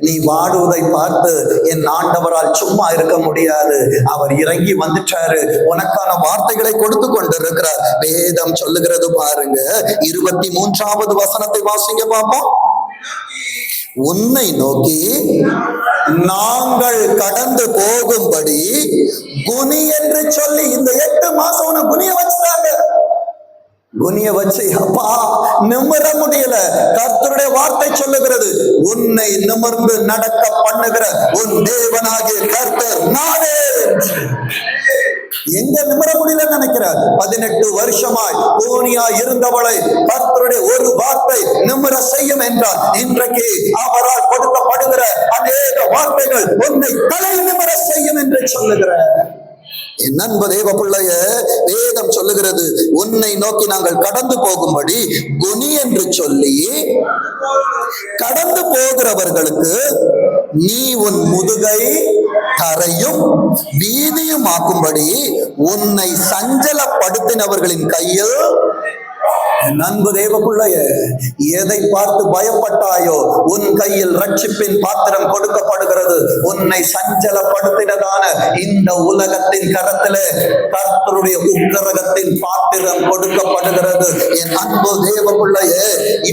நீ வாடுவதை பார்த்து என் ஆண்டவரால் சும்மா இருக்க முடியாது. அவர் இறங்கி வந்துட்டாரு, உனக்கான வார்த்தைகளை கொடுத்து கொண்டிருக்கிறார். வேதம் சொல்லுகிறது பாருங்க, 23வது வசனத்தை வாசிங்க பார்ப்போம். உன்னை நோக்கி நாங்கள் கடந்து போகும்படி குனி என்று சொல்லி, இந்த 8 மாசம் உன குனிய வச்சுட்டாங்க. குனிய வச்சு அப்பா நிமிர முடியல. கர்த்தருடைய வார்த்தை சொல்லுகிறது, உன்னை நிமிர்ந்து நடக்க பண்ணுகிற உன் தேவனாகிய கர்த்தர் நானே. எங்க நிமிர முடியலன்னு நினைக்கிறார்? 18 வருஷமாய் கோனியா இருந்தவளை கர்த்தருடைய ஒரு வார்த்தை நிமிர செய்யும் என்றார். இன்றைக்கு அவரால் கொடுக்கப்படுகிற அநேக வார்த்தைகள் உன்னை தலை நிமிர செய்யும் என்று சொல்லுகிறார். என் அன்பு தேவ பிள்ளைய, வேதம் சொல்லுகிறது, உன்னை நோக்கி நாங்கள் கடந்து போகும்படி குனி என்று சொல்லி, கடந்து போகிறவர்களுக்கு நீ உன் முதுகை தரையும் வீதியும் ஆக்கும்படி உன்னை சஞ்சலப்படுத்தினவர்களின் கையில் என் அன்பு தேவ பிள்ளையே, எதை பார்த்து பயப்பட்டாயோ? உன் கையில் ரட்சிப்பின் பாத்திரம் கொடுக்கப்படுகிறது. உன்னை சஞ்சலப்படுத்தினதான இந்த உலகத்தின் கரத்திலே கர்த்தருடைய உக்கிரகத்தின் பாத்திரம் கொடுக்கப்படுகிறது. என் அன்பு தேவ பிள்ளையே,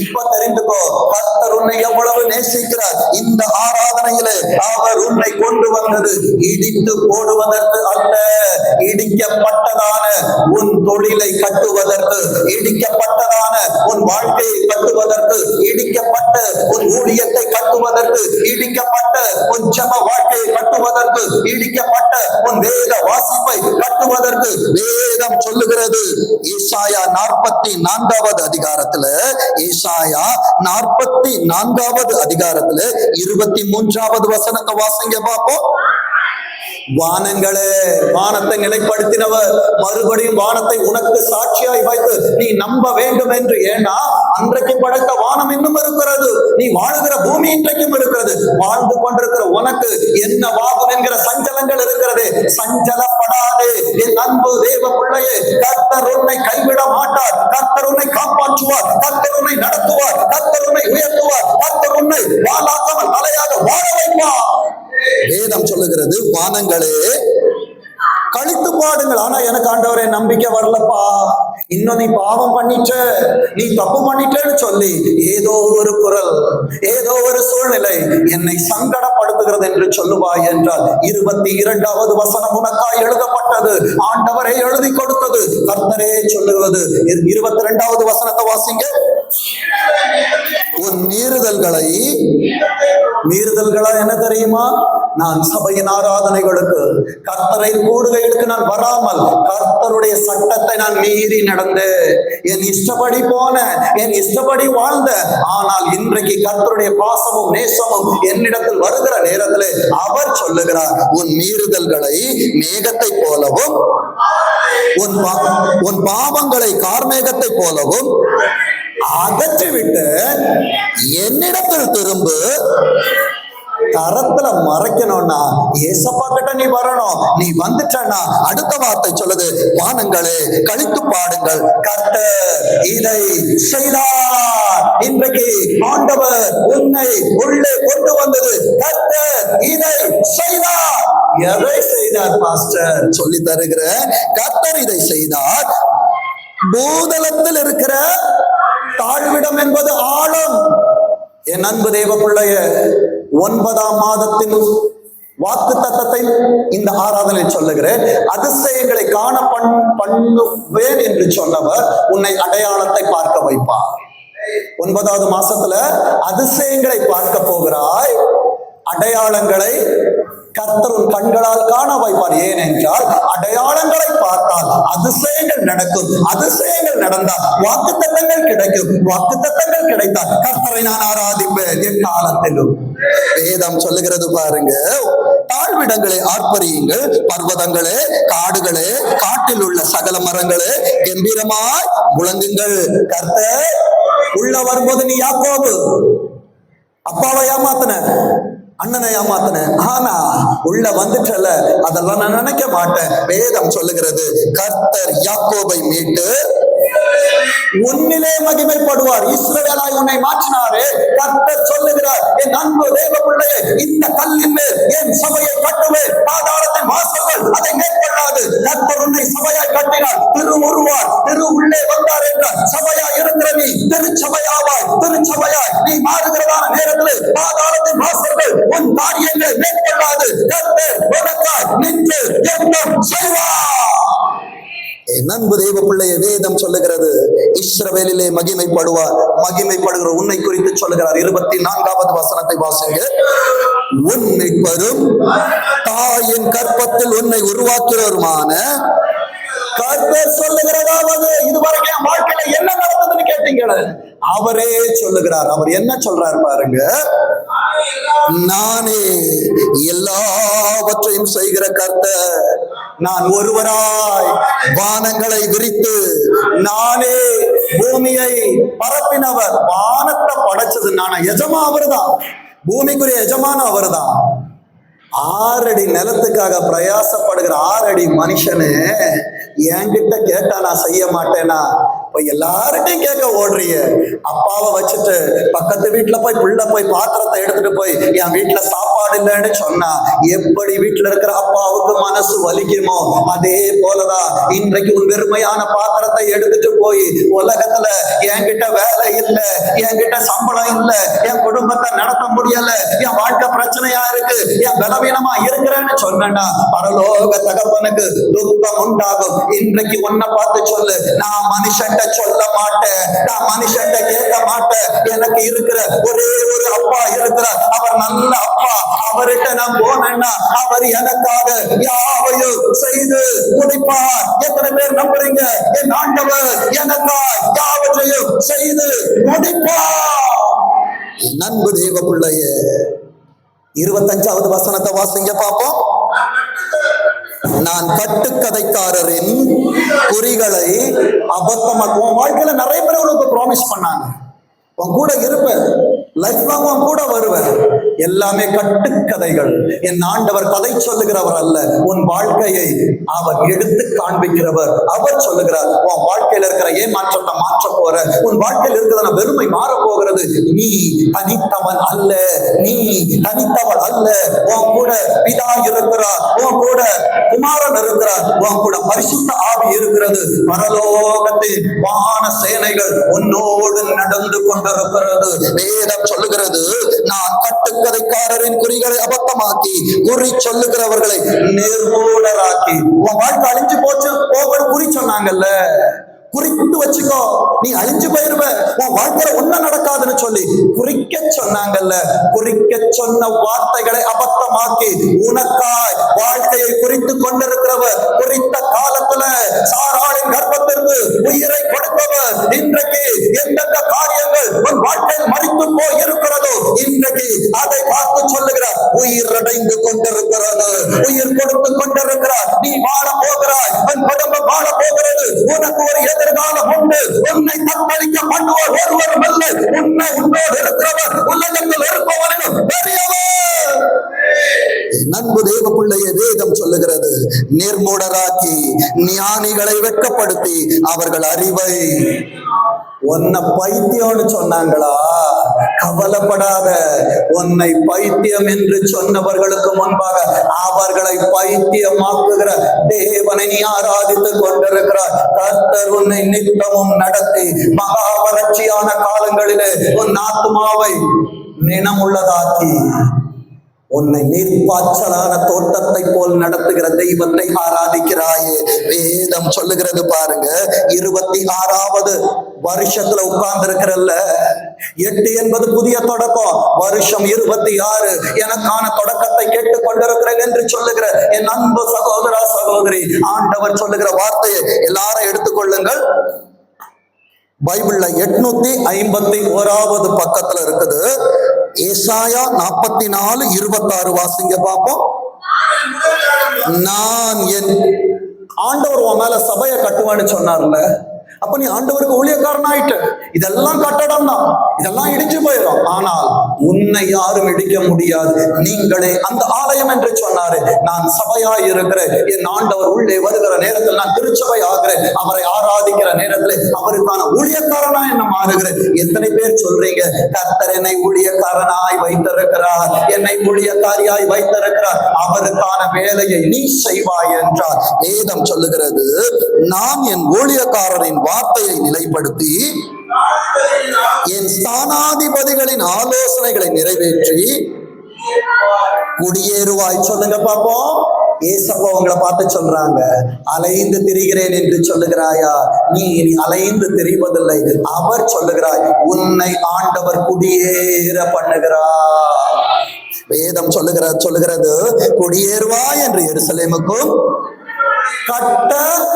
இப்ப தெரிந்துக்கோ, கர்த்தர் உன்னை எவ்வளவு நேசிக்கிறார். இந்த ஆராதனையிலே அவர் உன்னை கொண்டு வந்தது இடித்து போடுவதற்கு அல்ல, இடிக்கப்பட்டதான உன் தொழிலை கட்டுவதற்கு, இடிக்கப்பட்டதான உன் வாழ்க்கையை கட்டுவதற்கு, இடிக்கப்பட்ட உன் ஊழியத்தை கட்டுவதற்கு, இடிக்கப்பட்ட உன் ஜெப வாழ்க்கையை கட்டுவதற்கு, இடிக்கப்பட்ட உன் வேத வாசிப்பை கட்டுவதற்கு வேதம் சொல்லுகிறது. ஏசாயா 44வது அதிகாரத்துல, ஏசாயா 44வது அதிகாரத்துல 23வது வசனத்தை வாசிங்க பார்ப்போம். வானங்களே, வானத்தை நிலைப்படுத்தினவர் மறுபடியும் வானத்தை உனக்கு சாட்சியாய் வைத்து நீ நம்ப வேண்டும் என்று. ஏன்னா அன்றைக்கு படைத்த வானம் இன்னும் இருக்கிறது, நீ வாழுகிற பூமி இன்றைக்கும் இருக்கிறது. வாழ்ந்து கொண்டிருக்கிற உனக்கு என்ன வாகும் என்கிற சஞ்சலங்கள் இருக்கிறது. சஞ்சலப்படாதே என் அன்பு தேவ பிள்ளையே. கர்த்தர் உன்னை கைவிட மாட்டார். கர்த்தர் உன்னை காப்பாற்றுவார். கர்த்தர் உன்னை நடத்துவார். கர்த்தர் உன்னை உயர்த்துவார். கர்த்தர் உன்னை வாழாக்காமல் தலையாக வாழ வைப்பார். வேதம் சொல்லுகிறது, வானங்களே கழித்து பாடுங்கள். ஆனா எனக்கு ஆண்டவரே நம்பிக்கை வரலப்பா, இன்னும் நீ பாவம் பண்ணிட்ட, நீ தப்பு பண்ணிட்டேன்னு சொல்லி ஏதோ ஒரு குரல், ஏதோ ஒரு சூழ்நிலை என்னை சங்கடப்படுத்துகிறது என்று சொல்லுவாய் என்றால் 22வது வசனம் உனக்காய் எழுதப்பட்டது. ஆண்டவரே எழுதி கொடுத்தது. கர்த்தரே சொல்லுவது. 22வது வசனத்தை வாசிங்க. உன் மீறுதல்களா என்ன தெரியுமா? நான் சபையின் ஆராதனைகளுக்கு, கர்த்தரை கூடுகைகளுக்கு நான் வராமல் கர்த்தருடைய சட்டத்தை நான் மீறி நடந்து என் இஷ்டப்படி போன, என் இஷ்டப்படி வாழ்ந்த. ஆனால் இன்றைக்கு கர்த்தருடைய பாசமும் நேசமும் என்னிடத்தில் வருகிற நேரத்தில் அவர் சொல்லுகிறார், உன் மீறுதல்களை மேகத்தை போலவும் உன் பாவங்களை கார்மேகத்தை போலவும் அகற்றிவிட்டு என்னிடத்தில் திரும்பு. தரத்துல மறைக்கணும்னா ஏசப்பா கிட்ட நீ வரணும். நீ வந்துட்டனா அடுத்த வார்த்தை சொல்லுது, வானங்களே கழித்து பாடுங்கள், கர்த்தர் இதை செய்தார். இன்றைக்கு ஆண்டவர் உன்னை உள்ளே கொண்டு வந்தது. கர்த்தர் இதை செய்தார். எதை செய்தார் பாஸ்டர்? சொல்லி தருகிற, கர்த்தர் இதை செய்தார். பூதலத்தில் இருக்கிற தாழ்விடம் என்பது ஆழம். என் அன்பு தேவ பிள்ளைய, 9ஆம் மாதத்தின் வாக்கு தத்தத்தை இந்த ஆராதனை சொல்லுகிறேன். அதிசயங்களை காண பண்ணுவேன் என்று சொன்னவர் உன்னை அடையாளத்தை பார்க்க வைப்பார். 9வது மாசத்துல அதிசயங்களை பார்க்க போகிறாய். அடையாளங்களை கர்த்தர் உன் கண்களால் காண வைப்பார். ஏனென்றால் அடையாளங்களை பார்த்தால் அதிசயங்கள் நடக்கும். அதிசயங்கள் நடந்தால் வாக்குத்தத்தங்கள் கிடைக்கும். வாக்குத்தத்தங்கள் கிடைத்தால் கர்த்தரை நான் ஆராதிப்பேன் எக்காலத்திலும். வேதம் சொல்லுகிறது பாருங்க, தாழ்விடங்களே ஆர்ப்பரியுங்கள், பர்வதங்களே காடுகளே காட்டில் உள்ள சகல மரங்களே கம்பீரமாய் முழங்குங்கள். கர்த்தர் உள்ள வரும்போது நீ யாக்கோபு அப்பாவை ஏமாத்தின, அண்ணனை ஏமாத்தின, ஆனா உள்ள வந்துட்டல, அதெல்லாம் நான் நினைக்க மாட்டேன். வேதம் சொல்லுகிறது, கர்த்தர் யாக்கோபை மீட்டு உன்னிலே மகிமைப்படுவார். இஸ்ரவேலாய் உன்னை மாற்றினாரே. கர்த்தர் சொல்லுகிறார், என் அன்பு தேவ பிள்ளையே, இந்த கல்லின் மேல் என் சபையை கட்டுவேன், பாதாளத்தின் வாசல்கள் அதை மேற்கொள்ளாது. கர்த்தர் உன்னை சபையாய் கட்டினார். திரு உருவார், திரு உள்ளே வந்தார் என்றார். சபையாய் இருக்கிற நீ திருச்சபையாவாய். திருச்சபையாய் நீ மாறுகிறதான நேரத்தில் பாதாளத்தின் வாசல்கள் உன் காரியங்களை மேற்கொள்ளாது. கர்த்தர் உனக்காய் நின்று யுத்தம் செய்வார். என் அன்பு தேவ பிள்ளைய, வேதம் சொல்லுகிறது, இஸ்ரவேலிலே மகிமைப்படுவார். மகிமைப்படுகிற உன்னை குறித்து சொல்லுகிறார். 24வது வசனத்தை வாசிங்க. உன்னை பெறும் தாயின் கற்பத்தில் உன்னை உருவாக்குறவருமான கர்த்தர் சொல்லுகிறதாவது, இதுவரைக்கும் என் வாழ்க்கையில என்ன நடந்ததுன்னு கேட்டீங்களே, அவரே சொல்லுகிறார். அவர் என்ன சொல்றாரு பாருங்க, நானே எல்லாவற்றையும் செய்கிற கர்த்தர், நான் ஒருவராய் வானங்களை விரித்து நானே பூமியை பரப்பினவர். வானத்தை படைச்சது நானா, எஜமா அவர்தான், பூமிக்குரிய எஜமான அவர்தான். 6 அடி நிலத்துக்காக பிரயாசப்படுகிற 6 அடி மனுஷனு என்கிட்ட கேட்டா நான் செய்ய மாட்டேனா? இப்ப எல்லார்ட்டையும் கேட்க ஓடுறீங்க. அப்பாவை வச்சுட்டு பக்கத்து வீட்டுல போய் புள்ள போய் பாத்திரத்தை எடுத்துட்டு போய் என் வீட்டுல சாப்பாடு இல்லைன்னு சொன்னா எப்படி வீட்டுல இருக்கிற அப்பாவுக்கு மனசு வலிக்குமோ, அதே போலதான் இன்றைக்கு உன் வெறுமையான பாத்திரத்தை எடுத்துட்டு போய் உலகத்துல என்கிட்ட வேலை இல்ல, என்கிட்ட சம்பளம் இல்ல, என் குடும்பத்தை நடத்த முடியல, என் வாழ்க்கை பிரச்சனையா இருக்கு, என் பலவீனமா இருக்கிறேன்னு சொன்னா பரலோக தகப்பனுக்கு துக்கம் உண்டாகும். இன்றைக்கு உன்னை பார்த்து சொல்லு, நான் மனுஷன்ட்ட சொல்ல மாட்டேன், நான் மனுஷன்ட்ட கேட்க மாட்டேன். எனக்கு இருக்கிற ஒரே ஒரு அப்பா இருக்கிறார், அவர் நல்ல அப்பா. அவர்கிட்ட நான் போனேன்னா அவர் எனக்காக யாவையும் செய்து முடிப்பார். எத்தனை பேர் நம்புறீங்க? என் ஆண்டவர் எனக்காக யாவற்றையும் செய்து முடிப்பார். நண்பு தேவ பிள்ளையே, 25வது வசனத்தை வாசிங்க பாப்போம். நான் கட்டுக்கதைக்காரரின் குறிகளை அபத்தமாக்குவோம். வாழ்க்கையில நிறைய பேர் உனக்கு ப்ராமிஸ் பண்ணாங்க, உன் கூட இருப்பேன், லைஃப் லாங் உன் கூட வருவேன். எல்லாமே கட்டுக்கதைகள். என் ஆண்டவர் கதை சொல்லுகிறவர் அல்ல, உன் வாழ்க்கையை அவர் எடுத்து காண்பிக்கிறவர். அவர் சொல்லுகிறார், உன் வாழ்க்கையில இருக்கிற ஏமாற்றத்தை மாற்ற போற, உன் வாழ்க்கையில் இருக்கிற வெறுமை மாற போகிறது. நீ தனித்தவன் அல்ல, நீ தனித்தவன் அல்ல. உன் கூட பிதா இருக்கிறார், உன் கூட குமாரன் இருக்கிறார், உன் கூட பரிசுத்த ஆவி இருக்கிறது. பரலோகத்தின் வான சேனைகள் உன்னோடு நடந்து கொண்டிருக்கிறது. வேதம் சொல்லுகிறது, நான் கட்டுக்கதைக்காரரின் குறிகளை அபத்தமாக்கி குறி சொல்லுகிறவர்களை நிர்மூலராக்கி. உன் வாழ்க்கை அழிஞ்சு போச்சு போகணும் குறி சொன்னாங்கல்ல, குறித்து வச்சுக்கோ, நீ அழிஞ்சு போயிருவ, உன் வாழ்க்கையில ஒன்னும் நடக்காதுன்னு சொல்லி குறிக்க சொன்னாங்கல்ல. குறிக்க சொன்ன வார்த்தைகளை அபத்தமாக்கி உனக்காய் வாழ்க்கையை குறித்து கொண்டிருக்கிறவர், குறித்த காலத்துல சாராளின் கர்ப்பத்திற்கு உயிரை கொடுப்பவர். இன்றைக்கு எந்தெந்த காரியங்கள் உன் வாழ்க்கையில் மறித்து போய் இருக்கிறதோ இன்றைக்கு அதை பார்த்து சொல்லுகிறார், உயிர் அடைந்து கொண்டிருக்கிறது, உயிர் கொடுத்து கொண்டிருக்கிறார். நீ வாழ போகிறாய், உன் குடும்பம் வாழ போகிறது, உனக்கு ஒரு எதிர்காலம் உண்டு. உன்னை தத்தளிக்க பண்ணுவோர் ஒருவரும் இல்லை, உன்னை உன்னோடு இருக்கிறவர் உலகத்தில் இருப்பவனும் பெரியவர். நண்பு தேவ பிள்ளையை வேதம் சொல்லுகிறது, நிர்மூடராக்கி ஞானிகளை வெட்கப்படுத்தி அவர்கள் அறிவை. உன்னை பைத்தியம்னு சொன்னாங்களா? கவலைப்படாத, உன்னை பைத்தியம் என்று சொன்னவர்களுக்கு முன்பாக அவர்களை பைத்தியமாக்குகிற தேவனை நீ ஆராதித்துக் கொண்டிருக்கிறார். கர்த்தர் உன்னை நித்தமும் நடத்தி மகா வறட்சியான காலங்களிலே உன் ஆத்துமாவை நினமுள்ளதாக்கி உன்னை நீர்ப்பாய்ச்சலான தோட்டத்தை போல் நடத்துகிற தெய்வத்தை ஆராதிக்கிறாயே. வேதம் சொல்லுகிறது பாருங்க, 26வது வருஷத்துல உட்கார்ந்து இருக்கிறல்ல. 8 என்பது புதிய தொடக்கம், வருஷம் 26 எனக்கான தொடக்கத்தை கேட்டுக் கொண்டிருக்கிறேன் என்று சொல்லுகிற என் அன்பு சகோதரா சகோதரி, ஆண்டவர் சொல்லுகிற வார்த்தையை எல்லாரும் எடுத்துக்கொள்ளுங்கள். பைபிள்ல 851வது பக்கத்துல இருக்குது. ஏசாயா 44:26 வாசிங்க பாப்போம். நான் என் ஆண்டவர் உன் மேல சபையை கட்டுவான்னு சொன்னார்ல, அப்ப நீ ஆண்டவருக்கு ஊழியக்காரன் ஆயிட்டு. இதெல்லாம் கட்டடம் தான், இதெல்லாம் இடிஞ்சு போயிடும், ஆனால் உன்னை யாரும் இடிக்க முடியாது. நீங்களே அந்த ஆலயம் என்று சொன்னாரு. நான் சபையாய் இருக்கிறேன், என் ஆண்டவர் உள்ளே வருகிற நேரத்தில் நான் திருச்சபை ஆகிறேன், அவரை ஆராதிக்கிற நேரத்தில் அவருக்கான ஊழியக்காரனா என்ன மாறுகிறேன். எத்தனை பேர் சொல்றீங்க, கர்த்தர் என்னை ஊழியக்காரனாய் வைத்திருக்கிறார், என்னை ஊழியக்காரியாய் வைத்திருக்கிறார், அவருக்கான வேலையை நீ செய்வாய் என்றார். வேதம் சொல்லுகிறது, நான் என் ஊழியக்காரரின் வார்த்தையை நிலைப்படுத்தி என் ஸ்தானாதிபதிகளின் ஆலோசனைகளை நிறைவேற்றி குடியேறுவாய். சொல்லுங்க பாப்போம். ஏசப்பா உங்களை பார்த்து சொல்றாங்க, அலைந்து திரிகிறேன் என்று சொல்லுகிறாயா? நீ அலைந்து திரிவதில்லை, அவர் சொல்லுகிறாய், உன்னை ஆண்டவர் குடியேற பண்ணுகிறார். வேதம் சொல்லுகிறது, குடியேறுவாய் என்று எருசலேமுக்கும் கட்டப்படுவீர்கள்.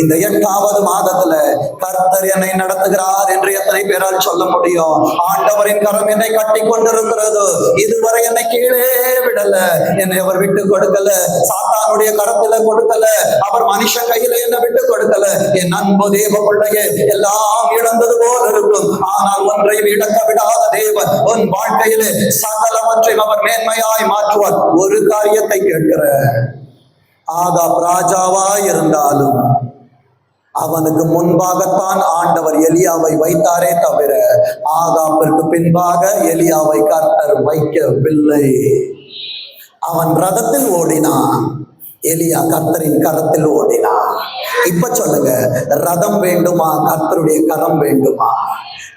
இந்த 8வது மாதத்துல கர்த்தர் என்னை நடத்துகிறார் என்று எத்தனை பேரால் சொல்ல முடியும்? ஆண்டவரின் கரம் என்னை கட்டி கொண்டிருக்கிறது, இதுவரை என்னை கீழே விடல, என்னை அவர் விட்டு கொடுக்கல, சாத்தானுடைய கரத்துல கொடுக்கல, அவர் மனுஷன் கையில என்னை விட்டு கொடுக்கல. என் அன்பு தேவ பிள்ளையே, எல்லாம் இழந்தது போல் இருக்கும், ஆனால் ஒன்றையும் இழக்க விடாத தேவன் உன் வாழ்க்கையிலே சகலவற்றையும் அவர் மேன்மையாய் மாற்றுவார். ஒரு காரியத்தை கேட்கிற, ஆகாப் ராஜாவா இருந்தாலும் அவனுக்கு முன்பாகத்தான் ஆண்டவர் எலியாவை வைத்தாரே தவிர ஆகாபிற்கு பின்பாக எலியாவை கர்த்தர் வைக்கவில்லை. அவன் ரதத்தில் ஓடினான், எலியா கர்த்தரின் கரத்தில் ஓடினான். இப்ப சொல்லுங்க, ரதம் வேண்டுமா, கர்த்தருடைய கரம் வேண்டுமா?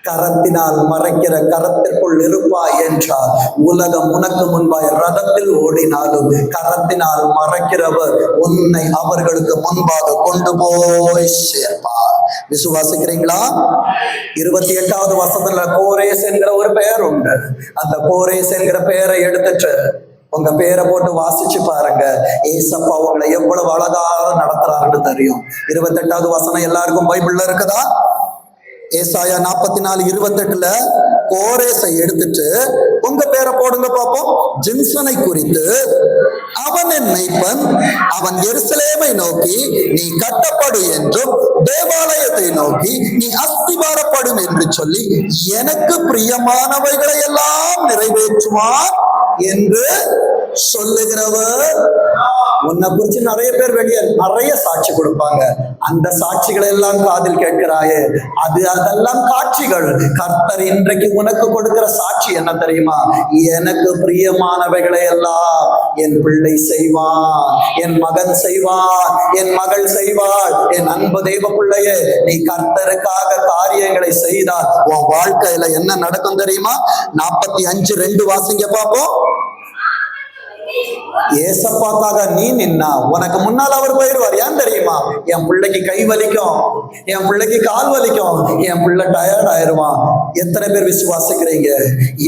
கரத்தினால் மறைக்கிற கரத்திற்குள் இருப்பாய் என்றால் உலகம் உனக்கு முன்பாய் ரதத்தில் ஓடினாலும் கரத்தினால் மறைக்கிறவர் உன்னை அவர்களுக்கு முன்பாக கொண்டு போய் சேர்ப்பார். விசுவாசிக்கிறீங்களா? 28வது வசனத்துல கோரேஸ் என்கிற ஒரு பெயர் உண்டு. அந்த கோரேஸ் என்கிற பெயரை எடுத்துட்டு உங்க பேரை போட்டு வாசிச்சு பாருங்க. ஏசப்பா உங்களை எவ்வளவு அழகாக நடத்துறாருன்னு தெரியும். 28வது வசனம் எல்லாருக்கும் பைபிள்ல இருக்குதா? ஏசாயா 44:28 கோரேசை எடுத்துட்டு உங்க பேரை போடுங்க பார்ப்போம். ஜிம்சனை குறித்து, அவன் என் மெய்ப்பன், அவன் எருசலேமை நோக்கி நீ கட்டப்படு என்றும் தேவாலயத்தை நோக்கி நீ அஸ்திபாரப்படும் என்று சொல்லி எனக்கு பிரியமானவைகளை எல்லாம் நிறைவேற்றுவான் என்று சொல்லுகிறவர். உன்னை குறிச்சு நிறைய பேர் வெளியே நிறைய சாட்சி கொடுப்பாங்க. அந்த சாட்சிகளை எல்லாம் காதில் கேட்கிறாயே, அதெல்லாம் காட்சிகள். கர்த்தர் இன்றைக்கு உனக்கு கொடுக்கிற சாட்சி என்ன தெரியுமா? எனக்கு பிரியமானவைகளை எல்லாம் என் பிள்ளை செய்வான், என் மகன் செய்வான், என் மகள் செய்வாள். என் அன்பு தெய்வ பிள்ளையே, நீ கர்த்தருக்காக காரியங்களை செய்தால் உன் வாழ்க்கையில என்ன நடக்கும் தெரியுமா? 45:2 வாசிங்க பார்ப்போம். ஏசப்பாக்காக நீ நின்னா உனக்கு முன்னால் அவர் போயிடுவார். ஏன் தெரியுமா? என் பிள்ளைக்கு கை வலிக்கும், என் பிள்ளைக்கு கால் வலிக்கும், என் பிள்ளை டயர்ட் ஆயிருவான். எத்தனை பேர் விசுவாசிக்கிறீங்க?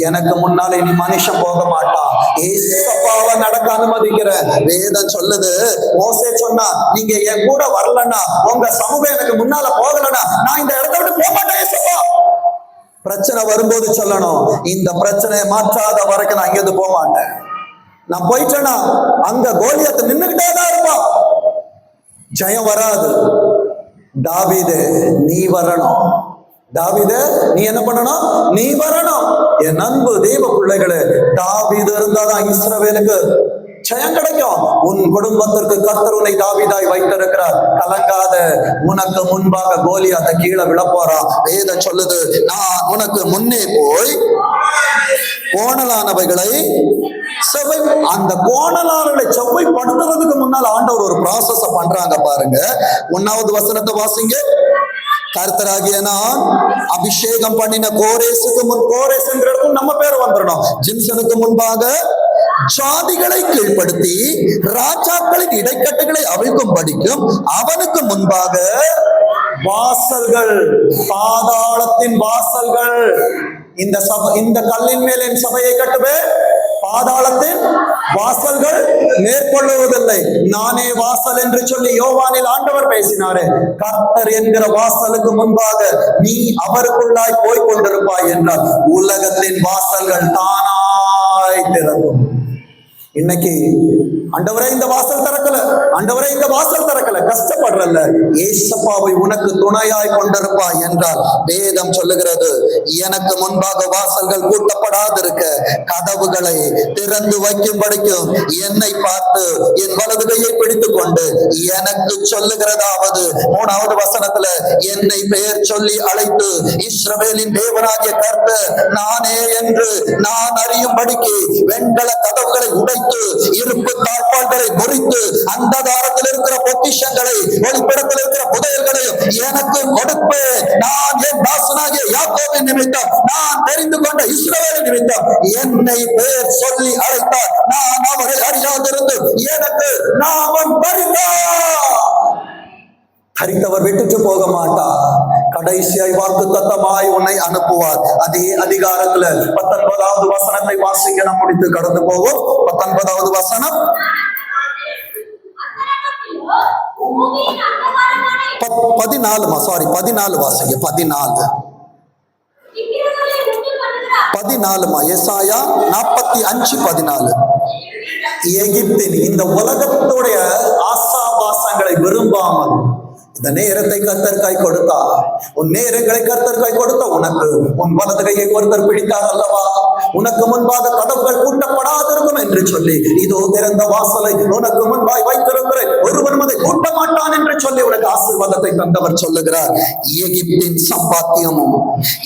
எனக்கு முன்னால இனி மனுஷன் போக மாட்டான், ஏசப்பாவை நடக்க அனுமதிக்கிற வேதம் சொல்லுது. மோசே சொன்னா, நீங்க என் கூட வரலன்னா, உங்க சமூகம் எனக்கு முன்னால போகலன்னா நான் இந்த இடத்த விட்டு போக மாட்டேன் ஏசப்பா. பிரச்சனை வரும்போது சொல்லணும், இந்த பிரச்சனையை மாற்றாத வரைக்கும் நான் இங்கிருந்து போக மாட்டேன். நான் போயிட்டேன்னா அங்க கோலியாத் நின்னுகிட்டே தான் இருப்பான், ஜெயம் வராது. தாவீதே நீ வரணும், தாவீதே நீ என்ன பண்ணணும்? நீ வரணும். என் அன்பு தெய்வ பிள்ளைகளே, தாவீது இருந்தாதான் இஸ்ரவேலுக்கு ஜெயம் கிடைக்கும். உன் குடும்பத்திற்கு கர்த்தர் உன்னை தாவீதாய் வைத்திருக்கிறார். கலங்காத, உனக்கு முன்பாக கோலியாத்தை கீழே விழ போறான். வேதம் சொல்லுது, நான் உனக்கு முன்னே போய் கோணலானவைகளை செவ்வை, அந்த கோணலானவர்களை செவ்வைப்படுத்துறதுக்கு முன்னால் ஆண்டவர் ஒரு ப்ராசஸ் பண்றாங்க பாருங்க. 1வது வசனத்தை வாசிங்க. கர்த்தராகிய நான் அபிஷேகம் பண்ணின கோரேசுக்கு முன், கோரேஸ் என்ற இடத்துல நம்ம பேர் வந்துடணும். ஜிம்சனுக்கு முன்பாக ஜாதிகளை கீழ்ப்படுத்தி ராஜாக்களின் இடைக்கட்டுகளை அவிழ்க்கும் படிக்கும் அவனுக்கு முன்பாக வாசல்கள், பாதாளத்தின் வாசல்கள். இந்த கல்லின் மேல் என் சபையை கட்டுவேன், பாதாளத்தின் வாசல்கள் மேற்கொள்ளுவதில்லை. நானே வாசல் என்று சொல்லி யோவானில் ஆண்டவர் பேசினாரே. கர்த்தர் என்கிற வாசலுக்கு முன்பாக நீ அவருக்குள்ளாய் போய் கொண்டிருப்பாய் என்றால் உலகத்தின் வாசல்கள் தானாய் திறக்கும். இன்னைக்கு ஆண்டவரே இந்த வாசல் திறக்கல, ஆண்டவரே இந்த வாசல் திறக்கல, கஷ்டப்படுறல்ல, ஏசப்பாவை உனக்கு துணையாய் கொண்டிருப்பாய் என்றால் வேதம் சொல்லுகிறது, எனக்கு முன்பாக வாசல்கள் பூட்டப்படாதிருக்க கதவுகளை திறந்து வைக்கும்படிக்கும் என்னை பார்த்து என் வலது கையை பிடித்துக் கொண்டு எனக்கு சொல்லுகிறதாவது 3வது வசனத்துல, என்னை பெயர் சொல்லி அழைத்து இஸ்ரவேலின் தேவனாகிய கர்த்தர் நானே என்று நான் அறியும்படிக்கு வெண்கல கதவுகளை உடைத்து இருப்பு தாழ்பாள்களை முறித்து அந்தகாரத்தில் இருக்கிற பொக்கிஷங்களை ஒளிப்படத்தில் இருக்கிற புதையல்களை எனக்கு கொடுப்பேன். நான் என் தாசனாகிய யாக்கோபின் நிமித்தம், நான் தெரிந்து கொண்ட இஸ்ரவேலின் நிமித்தம் என்னை பெயர் சொல்லி அழைத்தார். நான் அவரை அறியாதிருந்து எனக்கு நாமம் தரித்தவர் விட்டுட்டு போக மாட்டார். கடைசியாய் வாக்கு தத்தமாய் உன்னை அனுப்புவார். அதே அதிகாரத்துல 19வது வசனத்தை வாசிக்க நாம் முடித்து கடந்து போவோம். 19வது வசனம், 14 வாசிங்க. 14 ஏசாயா 45:14. எகிப்தின் இந்த உலகத்துடைய ஆசாபாசங்களை விரும்பாமல், இந்த நேரத்தை கர்த்தர் கை கொடுத்தா, உன் நேரங்களை கர்த்தர் கை கொடுத்த உனக்கு உன் வலது கையை ஒருத்தர் பிடித்தார் அல்லவா? உனக்கு முன்பாக கதவுகள் கூட்டப்படாதிருக்கும் என்று சொல்லி, இதோ திறந்த வாசலை உனக்கு முன்பாய் வைத்திருக்கிறேன், ஒருவன் அதை கூட்ட மாட்டான் என்று சொல்லி உனக்கு ஆசீர்வாதத்தை தந்தவர் சொல்லுகிறார். எகிப்தின் சம்பாத்தியமும்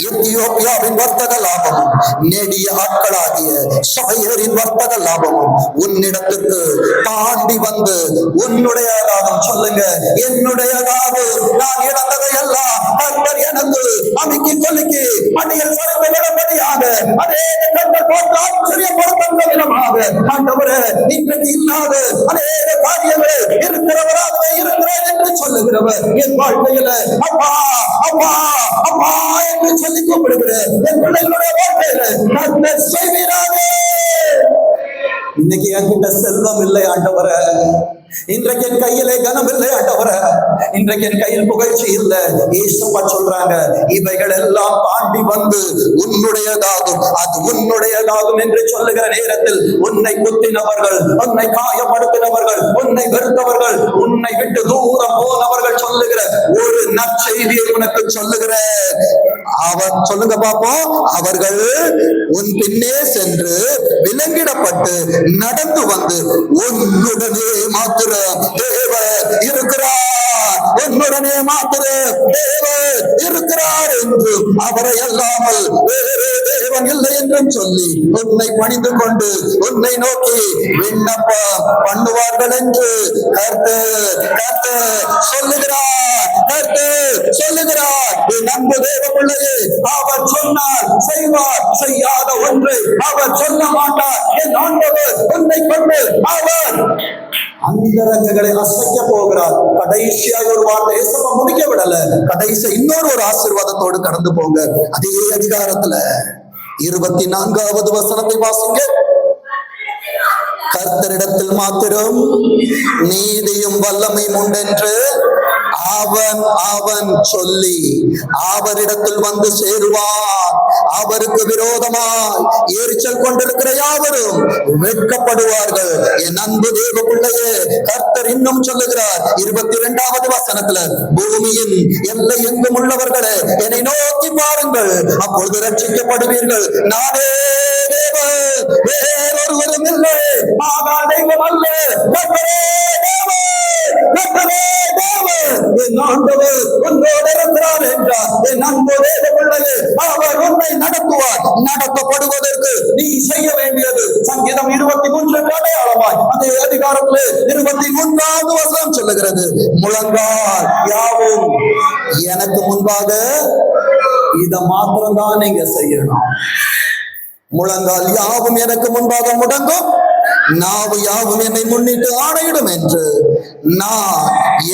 எத்தியோப்பியாவின் வர்த்தக லாபமும் நெடிய ஆட்களாகிய சபையரின் வர்த்தக லாபமும் உன்னிடத்துக்கு தாண்டி வந்து உன்னுடைய லாபம் சொல்லுங்க, என்னுடைய நான் இழந்ததை எல்லாம் கர்த்தர் எனக்கு அமைக்கி சொல்லிக்கு மணியில் சிறந்த விடப்படியாக அதே கர்த்தர் போட்டு ஆச்சரியப்படுத்த விதமாக ஆண்டவரே இன்றைக்கு இல்லாத அநேக காரியங்கள் இருக்கிறவராகவே இருக்கிறேன் என்று சொல்லுகிறவர் என் வாழ்க்கையில அப்பா அப்பா அப்பா என்று சொல்லி கூப்பிடுகிறேன். என் பிள்ளைகளுடைய வாழ்க்கையில கர்த்தர் செய்வீராக. இன்னைக்கு என்கிட்ட செல்வம் இல்லை ஆண்டவரே, இன்றைக்கு என் கையிலே கனம் இல்லை ஆண்டவரே, இன்றைக்கு என் கையில் புகழ்ச்சி இல்லை. ஏசப்பா சொல்றாங்க, இவைகள் எல்லாம் தாண்டி வந்து உன்னுடையதாகும், அது உன்னுடையதாகும் என்று சொல்லுகிற நேரத்தில் உன்னை குத்தினவர்கள், உன்னை காயப்படுத்தினவர்கள், உன்னை வெறுத்தவர்கள், உன்னை விட்டு தூரம் போனவர்கள் சொல்லுகிற ஒரு நற்செய்தியை உனக்கு சொல்லுகிற அவர் சொல்லுங்க பாப்போம், அவர்கள் உன் பின்னே சென்று விலங்கிடப்பட்டு நடந்து வந்து உன்னுடனே மாத்திர தேவர் இருக்கிறார், உன்னுடனே மாத்திர தேவர் இருக்கிறார் என்று அவரை அல்லாமல் வேறு தேவன் இல்லை என்றும் சொல்லி உன்னை பணிந்து கொண்டு உன்னை நோக்கி விண்ணப்பம் பண்ணுவார்கள் என்று கர்த்தர் சொல்லுகிறார். கர்த்தர் சொல்லுகிறார், என் அன்பு தேவ பிள்ளையே, அவர் சொன்னார் செய்வார், செய்யாத ஒன்றை அவர் சொல்ல மாட்டார். என் ஆண்டவர் உன்னை கொண்டு அவர் அந்தரங்களை அசைக்க போகிறார். கடைசியாக ஒரு வார்த்தை ஏசப்பா முடிக்க விடல, கடைசி இன்னொரு ஒரு ஆசீர்வாதத்தோடு கடந்து போங்க. அதே அதிகாரத்துல 24வது வசனத்தை வாசிங்க. கர்த்தரிடத்தில் மாத்திரம் நீதியும் வல்லமையும் உண்டென்று அவன் சொல்லி அவரிடத்தில் வந்து சேருவார். அவருக்கு விரோதமாய் எரிச்சல் கொண்டிருக்கிற யாவரும் வெட்கப்படுவார்கள். என் அன்பு தேவ பிள்ளையே, கர்த்தர் இன்னும் சொல்லுகிறார் 22வது வசனத்துல, பூமியின் எல்லை எங்கும் உள்ளவர்களே என்னை நோக்கி பாருங்கள், அப்பொழுது ரட்சிக்கப்படுவீர்கள். நானே தேவன், வேறொருவரும் இல்லை, ஆனால் தெய்வம் அல்ல, கர்த்தரே தேவன், கர்த்தரே தேவன், என் ஆண்டவர் உன்னோடு இருக்கிறார் என்றார். என் அன்பு தேவ பிள்ளையே, அவர் உன்னை நடத்துவார். நடத்தப்படுவதற்கு நீ செய்ய வேண்டியது சங்கீதம் 23 அடையாளமாய் அதே அதிகாரத்திலே 23வது வசனம் சொல்லுகிறது, முழங்கால் யாவும் எனக்கு முன்பாக இத மாத்திரம்தான் நீங்க செய்யணும். முழங்கால் யாவும் எனக்கு முன்பாக முடங்கும், நாவு யாவும் என்னை முன்னிட்டு ஆணையிடும் என்று நான்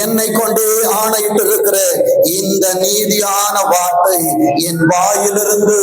என்னை கொண்டு ஆணையிட்டு இருக்கிற இந்த நீதியான வார்த்தை என் வாயிலிருந்து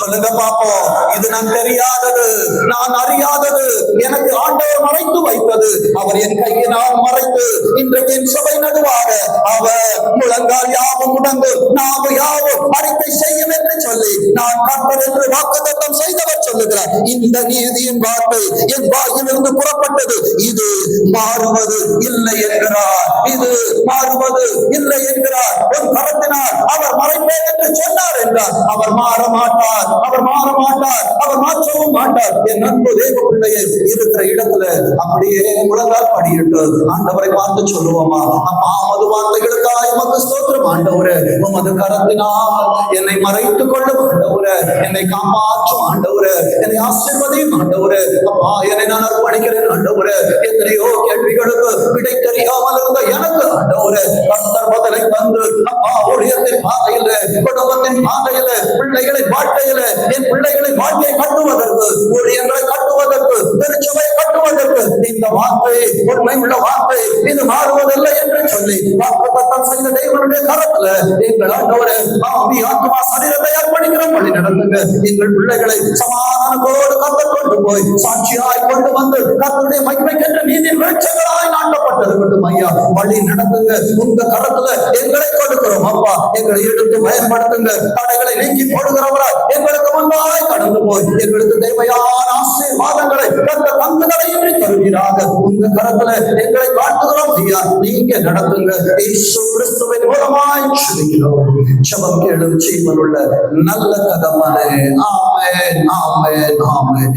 சொல்லுங்க பாப்போம். இது நான் தெரியாதது, நான் அறியாதது, எனக்கு ஆண்டவர் மறைத்து வைத்தது. அவர் என் கையினால் மறைத்து இன்றைக்கு என் சபை நடுவாக அவர் முழங்கால் யாவும் முடங்கு, நாவு யாவும் அறிக்கை செய்யும் என்று சொல்லி நான் கர்த்தர் என்று வாக்குத்தத்தம் செய்தவர் சொல்லுகிறார். இந்த நீதியின் வார்த்தை என் வாயிலிருந்து புறப்பட்டது. இது மாறுவது இல்லை என்கிறார், இது மாறுவது இல்லை என்கிறார். ஒரு கரத்தினால் அவர் மறைப்பேன் என்று சொன்னார் என்றார். அவர் மாற மாட்டார், அவர் மாற மாட்டார், அவர் மாற்றவும் மாட்டார். என் அன்பு தேவ பிள்ளையே, இருக்கிற இடத்துல அப்படியே முழங்கால் படியிட்டு ஆண்டவரை பார்த்து சொல்லுவோமா, அப்பா உமது வார்த்தைகளுக்காக உமக்கு ஸ்தோத்திரம் ஆண்டவரே, உமது கரத்தினால் என்னை மறைத்துக் கொள்ளும் ஆண்டவரே, என்னை காப்பாற்றும் ஆண்டவரே, என்னை ஆசீர்வதியும் ஆண்டவரே. அப்பா என்னை நான் அர்ப்பணிக்கிறேன் ஆண்டவரே. எத்தனையோ கேள்விகளுக்கு விடை தெரியாமல் இருந்த எனக்கு ஆண்டவரே கர்த்தர் பதிலை தந்து அப்பா ஊழியத்தின் பாதையில, குடும்பத்தின் பாதையில, பிள்ளைகளின் வாழ்க்கையில, என் பிள்ளைகளின் வாழ்க்கையை கட்டுவதற்கு, ஊழியங்களை கட்டுவதற்கு, திருச்சபை கட்டுவதற்கு இந்த வார்த்தை உண்மை உள்ள வார்த்தை, இது மாறுவதில்லை என்று சொல்லி வாக்குத்தத்தம் செய்த தேவனுடைய கரத்துல எங்கள் ஆண்டவரே ஆவி ஆத்மா சரீரத்தை அர்ப்பணிக்கிறோம். வழி நடத்துங்க. எங்கள் பிள்ளைகளை சமாதானத்தோடு கர்த்தர் கொண்டு போய் சாட்சியாய் கொண்டு வந்து கர்த்தருடைய மகிமைக்கென்ற நீதி வெளிச்சங்களாய் நாட்டப்பட்டிருக்கட்டும் ஐயா. வழி நடத்துங்க. உங்க கரத்துல எங்களை கொடுக்கிறோம் அப்பா. எங்களை எடுத்து பயன்படுத்துங்க. தடைகளை நீக்கி போடுகிறவரா எங்களுக்கு முன்னாய் கடந்து போய் எங்களுக்கு தேவையான ஆசீர்வாதங்களை கர்த்தர் தங்குதலை தருகிறார். மூலமாக உங்க கரத்துல எங்களை காட்டுகிறோம் ஐயா. நீங்க நடத்துங்க இயேசு கிறிஸ்துவின் மூலமாய் சொல்லுகிறோம். ஜெபம் கேளும் ஜீவனுள்ள நல்ல தகப்பனே. ஆமென், ஆமென், ஆமென்.